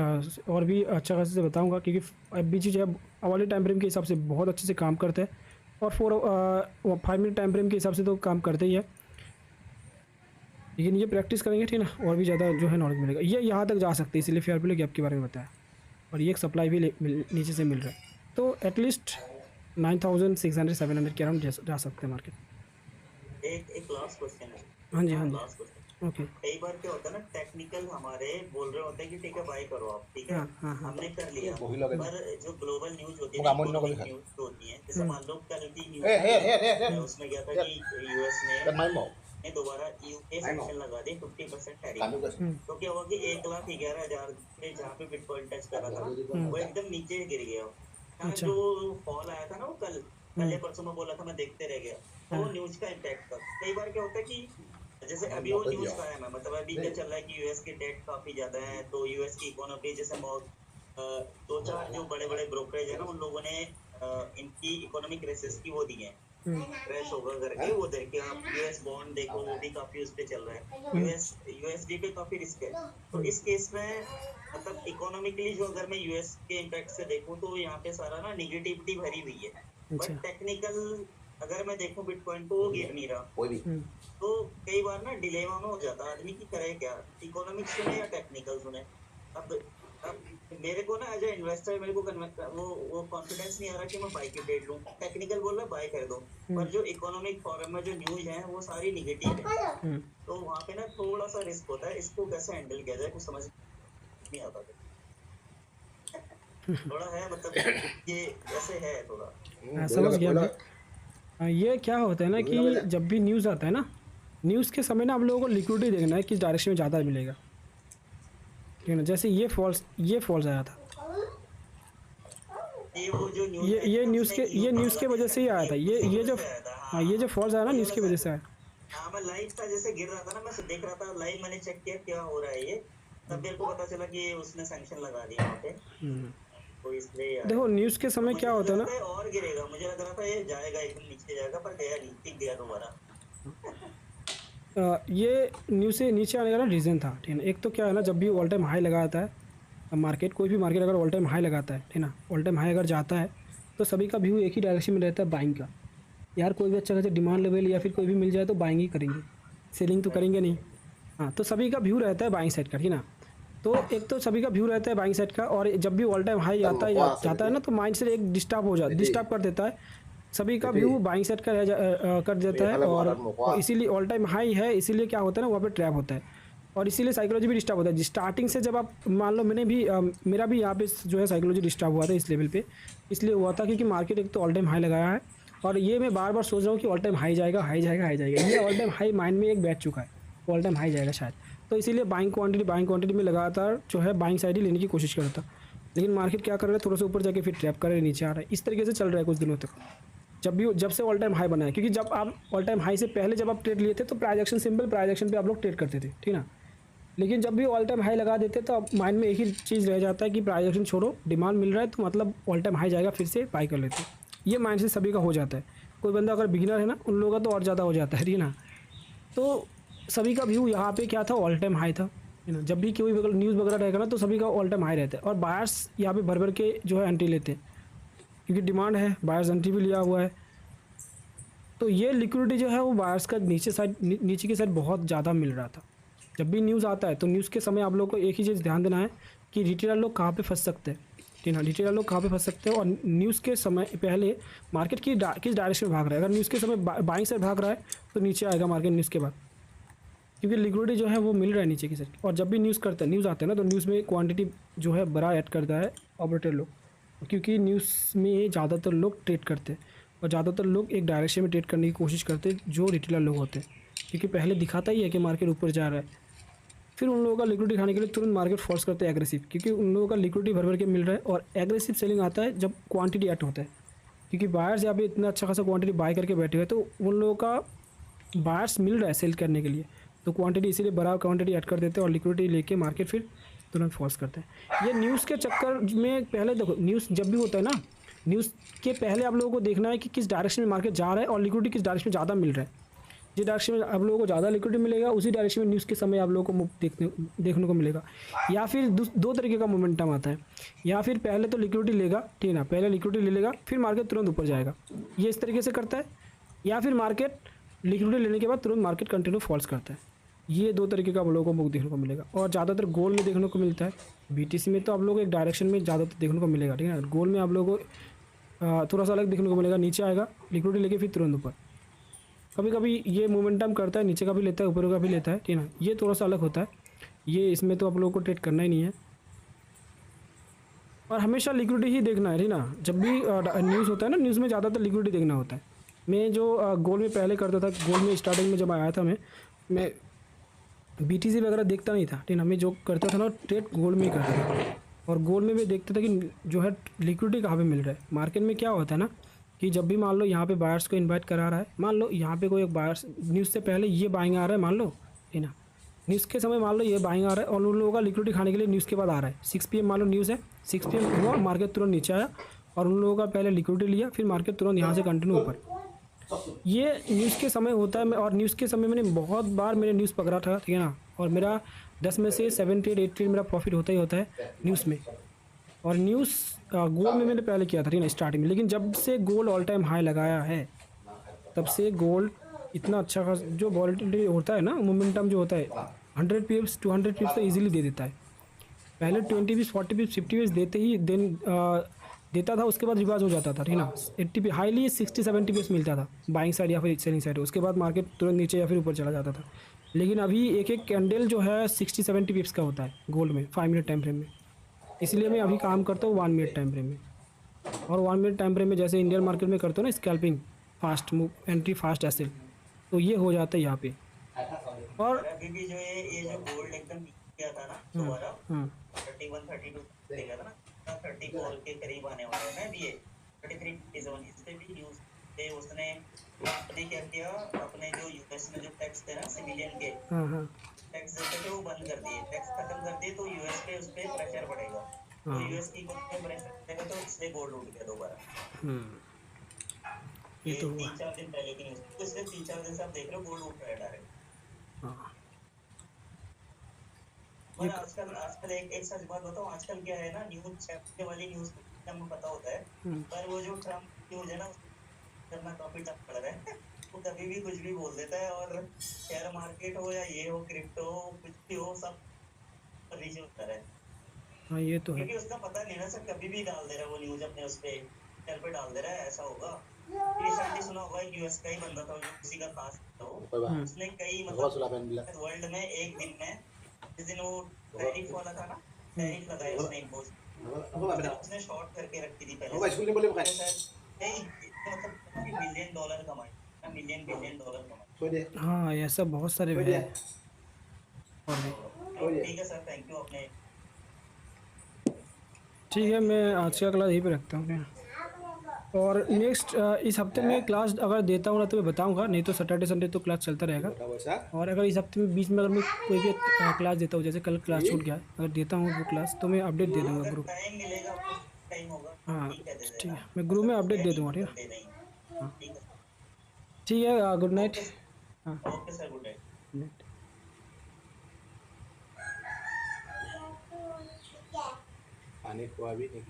और भी अच्छा खासे से बताऊँगा, क्योंकि FBG जो है वाले टाइम फ्रेम के हिसाब से बहुत अच्छे से काम करते हैं और 5 मिनट टाइम फ्रेम के हिसाब से तो काम करते ही है। लेकिन ये प्रैक्टिस करेंगे, ठीक ना, और भी ज़्यादा जो है नॉलेज मिलेगा। ये यहाँ तक जा सकते हैं, इसलिए फेयर वैल्यू गैप के बारे में बताया। और ये एक सप्लाई भी नीचे से मिल रहा है, तो एटलीस्ट 9600-700 के अराउंड जा सकते हैं मार्केट। एक लास्ट क्वेश्चन है। हाँ जी, हाँ जी, लास्ट क्वेश्चन। ओके। कई बार क्या होता है ना, टेक्निकल हमारे बोल रहे होते हैं कि ठीक है बाय करो आप, ठीक है, हाँ हाँ हाँ हमने कर लिया, वही लगे पर जो ग्लोबल न्यूज होती है, वो कामन economic लोग न्यूज जो होती है, जैसे मान लो कल की हे न्यूज हे हे हे उसमें क्या था कि यूएस तर नाही मग ने दोबारा यूके सैंक्शन लगा दी 50% टैरिफ। कानू कसं तो क्या हुआ कि 1,11,000 पे जहाँ पे बिटकॉइन टच करा था वो एकदम नीचे गिर गया। हाँ, अच्छा। जो फॉल आया था ना वो कल या परसों में बोला था, मैं देखते रह गया, तो वो न्यूज का इम्पैक्ट था। कई बार क्या होता है कि जैसे अभी वो न्यूज का है, मतलब अभी क्या चल रहा है कि यूएस के डेट काफी ज्यादा है, तो यूएस की इकोनॉमी जैसे 2-4 जो बड़े बड़े ब्रोकरेज है ना, उन लोगों ने इनकी इकोनॉमिक क्राइसिस की वो दी है, क्रैश होगा करके वो देखिए आप यूएस बॉन्ड देखो, वो भी काफी उस पे चल रहा है, यूएसडी पे काफी रिस्क है। तो इस केस में मतलब इकोनॉमिकली जो अगर मैं यूएस के इम्पैक्ट से देखूं तो यहाँ पे सारा ना निगेटिविटी भरी हुई है, बट टेक्निकल अगर मैं देखूं बिटकॉइन को वो गिर नहीं रहा, कोई भी तो कई बार ना डिलेमा में हो जाता है आदमी की करे क्या, इकोनॉमिक्स सुने या टेक्निकल सुने। अब मेरे को ना एज ए इन्वेस्टर मेरे को वो कॉन्फिडेंस नहीं आ रहा कि मैं बाय की ट्रेड लूं, टेक्निकल बोल रहा बाय कर दो, पर जो इकोनॉमिक फॉरम में जो न्यूज है वो सारी निगेटिव है, तो वहाँ पे ना थोड़ा सा रिस्क होता है, इसको कैसे हैंडल किया जाए कुछ समझ नहीं आता। थोड़ा है मतलब ये ऐसे है थोड़ा समझ गया मैं। ये क्या होता है ना कि जब भी न्यूज़ आता है ना, न्यूज़ के समय ना आप लोगों को लिक्विडिटी देखना है किस डायरेक्शन में ज़्यादा मिलेगा, ठीक है ना। जैसे ये फॉल्स आया था, ये न्यूज़ के वजह से ही आया था, ये जो हाँ ये जो फॉल्स आया ना न्यूज़ की वजह से आया। हाँ मैं लाइव था, जैसे गिर रहा था ना, मैं देख रहा था लाइव, मैंने चेक किया क्या हो रहा है ये, तब मेरे को पता चला कि उसने सैंक्शन लगा दिया वहाँ पे, तो इसलिए देखो न्यूज़ के समय क्या होता है ना, और गिरेगा, मुझे लग रहा था ये जाएगा एकदम नीचे जाएगा, पर गया नहीं, टिक गया दोबारा। ये न्यूज़ से नीचे आने का ना रीज़न था, ठीक है ना। एक तो क्या है ना, जब भी ऑल टाइम हाई लगाता है मार्केट, कोई भी मार्केट अगर ऑल टाइम हाई लगाता है, ठीक ना, ऑल टाइम हाई अगर जाता है तो सभी का व्यू एक ही डायरेक्शन में रहता है, बाइंग का। यार कोई भी अच्छा खासा डिमांड लेवल या फिर कोई भी मिल जाए तो बाइंग ही करेंगे, सेलिंग तो करेंगे नहीं। हाँ, तो सभी का व्यू रहता है बाइंग साइड का, ठीक ना। तो एक तो सभी का व्यू रहता है बाइंग साइड का, और जब भी ऑल टाइम हाई जाता है ना तो माइंड से एक डिस्टर्ब कर देता है, सभी का व्यू बाइंग साइड का कर देता है, और इसीलिए ऑल टाइम हाई है, इसीलिए क्या होता है ना वहाँ पे ट्रैप होता है, और इसीलिए साइकोलॉजी भी डिस्टर्ब होता है। स्टार्टिंग से जब आप मान लो मेरा भी यहाँ पे जो है साइकोलॉजी डिस्टर्ब हुआ था इस लेवल पे, इसलिए हुआ था क्योंकि मार्केट एक तो ऑल टाइम हाई लगाया है, और ये मैं बार बार सोच रहा हूँ कि ऑल टाइम हाई जाएगा, ये ऑल टाइम हाई माइंड में एक बैठ चुका है, ऑल टाइम हाई जाएगा शायद, तो इसीलिए बाइंग क्वांटिटी में लगातार जो है बाइंग साइड ही लेने की कोशिश कर रहा था। लेकिन मार्केट क्या कर रहा है, थोड़ा सा ऊपर जाके फिर ट्रैप कर रहे, नीचे आ रहा है, इस तरीके से चल रहा है कुछ दिनों तक, जब से ऑल टाइम हाई बना है। क्योंकि जब आप ऑल टाइम हाई से पहले जब आप ट्रेड लिए थे तो price action, simple price action पे आप लोग ट्रेड करते थे, ठीक ना। लेकिन जब भी ऑल टाइम हाई लगा देते तो अब माइंड में एक ही चीज़ रह जाता है कि प्राइस एक्शन छोड़ो, डिमांड मिल रहा है तो मतलब ऑल टाइम हाई जाएगा, फिर से बाई कर लेते। ये माइंड से सभी का हो जाता है। कोई बंदा अगर बिगिनर है ना, उन लोगों का तो और ज़्यादा हो जाता है, ठीक ना। तो सभी का व्यू यहाँ पे क्या था, ऑल टाइम हाई था, है ना। जब भी कोई न्यूज़ वगैरह रहेगा ना तो सभी का ऑल टाइम हाई रहता है, और बायर्स यहाँ पे भर के जो है एंट्री लेते हैं, क्योंकि डिमांड है, बायर्स एंट्री भी लिया हुआ है। तो ये लिक्विडिटी जो है वो बायर्स का नीचे की साइड बहुत ज़्यादा मिल रहा था। जब भी न्यूज़ आता है तो न्यूज़ के समय आप लोग को एक ही चीज़ ध्यान देना है कि रिटेलर लोग कहाँ पे फंस सकते हैं। ठीक है। रिटेलर लोग कहाँ पे फंस सकते हैं, और न्यूज़ के समय पहले मार्केट किस डायरेक्शन में भाग रहा है। अगर न्यूज़ के समय बाइंग साइड भाग रहा है तो नीचे आएगा मार्केट न्यूज़ के बाद, क्योंकि लिक्विडिटी जो है वो मिल रहा है नीचे की साइड। और जब भी न्यूज़ आते हैं ना, तो न्यूज़ में क्वांटिटी जो है बड़ा ऐड करता है ऑपरेटर लोग, क्योंकि न्यूज़ में ज़्यादातर लोग ट्रेड करते हैं और ज़्यादातर लोग एक डायरेक्शन में ट्रेड करने की कोशिश करते हैं जो रिटेलर लोग होते हैं, क्योंकि पहले दिखाता ही है कि मार्केट ऊपर जा रहा है, फिर उन लोगों का लिक्विडिटी खाने के लिए तुरंत मार्केट फोर्स करते हैं एग्रेसिव, क्योंकि उन लोगों का लिक्विडिटी भर भर के मिल रहा है। और एग्रेसिव सेलिंग आता है जब क्वांटिटी ऐड होता है, क्योंकि बायर्स यहाँ पे इतना अच्छा खासा क्वांटिटी बाय करके बैठे हुए हैं, तो उन लोगों का बायर्स मिल रहा है सेल करने के लिए, तो क्वांटिटी इसीलिए बड़ा क्वांटिटी ऐड कर देते हैं और लिक्विडिटी लेके मार्केट फिर तुरंत फॉल्स करते हैं। ये न्यूज़ के चक्कर में पहले देखो, न्यूज़ जब भी होता है ना, न्यूज़ के पहले आप लोगों को देखना है कि किस डायरेक्शन में मार्केट जा रहा है और लिक्विडिटी किस डायरेक्शन में ज़्यादा मिल रहा है। जिस डायरेक्शन में आप लोगों को ज़्यादा लिक्विडिटी मिलेगा उसी डायरेक्शन में न्यूज़ के समय आप लोगों को देखने को मिलेगा। या फिर दो तरीके का मोमेंटम आता है, या फिर पहले तो लिक्विडिटी लेगा, ठीक है ना, पहले लिक्विडिटी ले लेगा फिर मार्केट तुरंत ऊपर जाएगा, ये इस तरीके से करता है। या फिर मार्केट लिक्विडिटी लेने के बाद तुरंत मार्केट कंटिन्यू फॉल्स करता है। ये दो तरीके का आप लोगों को बुक देखने को मिलेगा। और ज़्यादातर गोल्ड में देखने को मिलता है, बीटीसी में तो आप लोगों को एक डायरेक्शन में ज़्यादातर देखने को मिलेगा, ठीक है ना। गोल्ड में आप लोगों को थोड़ा सा अलग देखने को मिलेगा, नीचे आएगा लिक्विडिटी लेके फिर तुरंत ऊपर। कभी कभी ये मोमेंटम करता है, नीचे का भी लेता है ऊपर का भी लेता है, ठीक है ना, ये थोड़ा सा अलग होता है। ये इसमें तो आप लोगों को ट्रेड करना ही नहीं है और हमेशा लिक्विडिटी ही देखना है, ठीक ना। जब भी न्यूज़ होता है ना, न्यूज़ में ज़्यादातर लिक्विडिटी देखना होता है। मैं जो गोल्ड में पहले करता था, गोल्ड में स्टार्टिंग में जब आया था मैं बीटीसी वगैरह देखता नहीं था, ठीक है। मैं जो करता था ना ट्रेड गोल्ड में ही करता था, और गोल्ड में भी देखता था कि जो है लिक्विडिटी कहाँ पे मिल रहा है। मार्केट में क्या होता है ना कि जब भी मान लो यहाँ पे बायर्स को इनवाइट करा रहा है, मान लो यहाँ पे कोई एक बायर्स न्यूज़ से पहले ये बाइंग आ रहा है, मान लो, ठीक ना, न्यूज़ के समय मान लो ये बाइंग आ रहा है और उन लोगों का लिक्विडिटी खाने के लिए न्यूज़ के बाद आ रहा है। 6 PM मान लो न्यूज़ है, 6 PM हुआ मार्केट तुरंत नीचे आया और उन लोगों का पहले लिक्विडिटी लिया, फिर मार्केट तुरंत यहाँ से कंटिन्यू ऊपर। ये न्यूज़ के समय होता है। और न्यूज़ के समय मैंने बहुत बार मैंने न्यूज़ पकड़ा था, ठीक है ना, और मेरा 10 में से 78 80 मेरा प्रॉफिट होता ही होता है न्यूज़ में। और न्यूज़ गोल्ड में मैंने पहले किया था, ठीक है ना, स्टार्टिंग में। लेकिन जब से गोल्ड ऑल टाइम हाई लगाया है तब से गोल्ड इतना अच्छा खास जो वॉलेटिलिटी होता है ना, मोमेंटम जो होता है 100 पिप्स 200 पिप्स तो ईजिली दे देता है। पहले 20 पिप्स 40 पिप्स 50 पिप्स देते ही देता था, उसके बाद रिवर्स हो जाता था, ठीक है ना। 80 पे हाईली 60-70 पिप्स मिलता था बाइंग साइड या फिर सेलिंग साइड, उसके बाद मार्केट तुरंत नीचे या फिर ऊपर चला जाता था। लेकिन अभी एक एक कैंडल जो है 60-70 पिप्स का होता है गोल्ड में 5 मिनट टाइम फ्रेम में। इसलिए मैं अभी काम करता हूँ 1 मिनट टाइम फ्रेम में। और 1 मिनट टाइम फ्रेम में जैसे इंडियन मार्केट में करते हो ना scalping, fast move, entry fast एसेल, तो ये हो जाता है यहाँ पे। और अभी भी जो ये जो गोल्ड एकदम गया था ना दोबारा 31-32 देगा था ना, 34 के करीब आने वाला है ना अभी ये 33-37। इससे भी न्यूज़ पे उसने आपने क्या किया, अपने जो यूएस में जो टैक्स थे ना सिविलियन के टैक्स देते थे वो बंद कर दिए, टैक्स खत्म कर दिए, तो यूएस पे उस पर प्रेशर बढ़ेगा। तो यूएस की इकोनॉमी पे प्रेशर बढ़ेगा तो इसलिए गोल्ड उठ गया दोबारा। ये तो 3-4 दिन पहले की न्यूज़, तो इसलिए 3-4 दिन से आप देख रहे हो गोल्ड उठ रहा है डायरेक्ट। और आजकल एक सच बात बताऊं, आजकल क्या है ना, न्यूज़ छापने वाली न्यूज़ हमको पता होता है, पर वो जो ट्रम्प न्यूज़ है ना करना काफी टफ पड़ रहा है। वो कभी भी कुछ भी बोल देता है, और शेयर मार्केट हो या ये हो क्रिप्टो हो कुछ भी हो सब नीचे उतर है। हाँ ये तो है, क्योंकि उसका पता नहीं ना सर, कभी भी डाल दे रहा है वो न्यूज़ अपने उस पे शेयर पे डाल दे रहा है, ऐसा होगा। रिसेंटली सुना होगा यूएस का ही बंदा था जो किसी का खास था, उसने कई मतलब वर्ल्ड में एक दिन में जिस दिन वो टैरिफ वाला था ना, टैरिफ लगाया उसने इम्पोज, उसने शॉर्ट करके रखी थी पहले से, मतलब $1 बिलियन कमाए, $1 बिलियन कमाए। हाँ ऐसा बहुत सारे हैं। ठीक है सर, थैंक यू। अपने ठीक है, मैं आज का क्लास यहीं पे रखता हूँ। और नेक्स्ट इस हफ्ते में क्लास अगर देता हूँ ना तो मैं बताऊँगा, नहीं तो सैटरडे संडे तो क्लास चलता रहेगा। और अगर इस हफ्ते में बीच में अगर मैं कोई भी क्लास देता हूँ, जैसे कल क्लास छूट गया, अगर देता हूँ वो क्लास तो मैं अपडेट दे दूँगा ग्रुप। टाइम मिलेगा, टाइम होगा, हाँ ठीक है, ठीक है, मैं ग्रुप में अपडेट दे दूँगा, ठीक है। हाँ ठीक है, गुड नाइट। हाँ okay sir, good night. Good night. पानी खुआ भी नहीं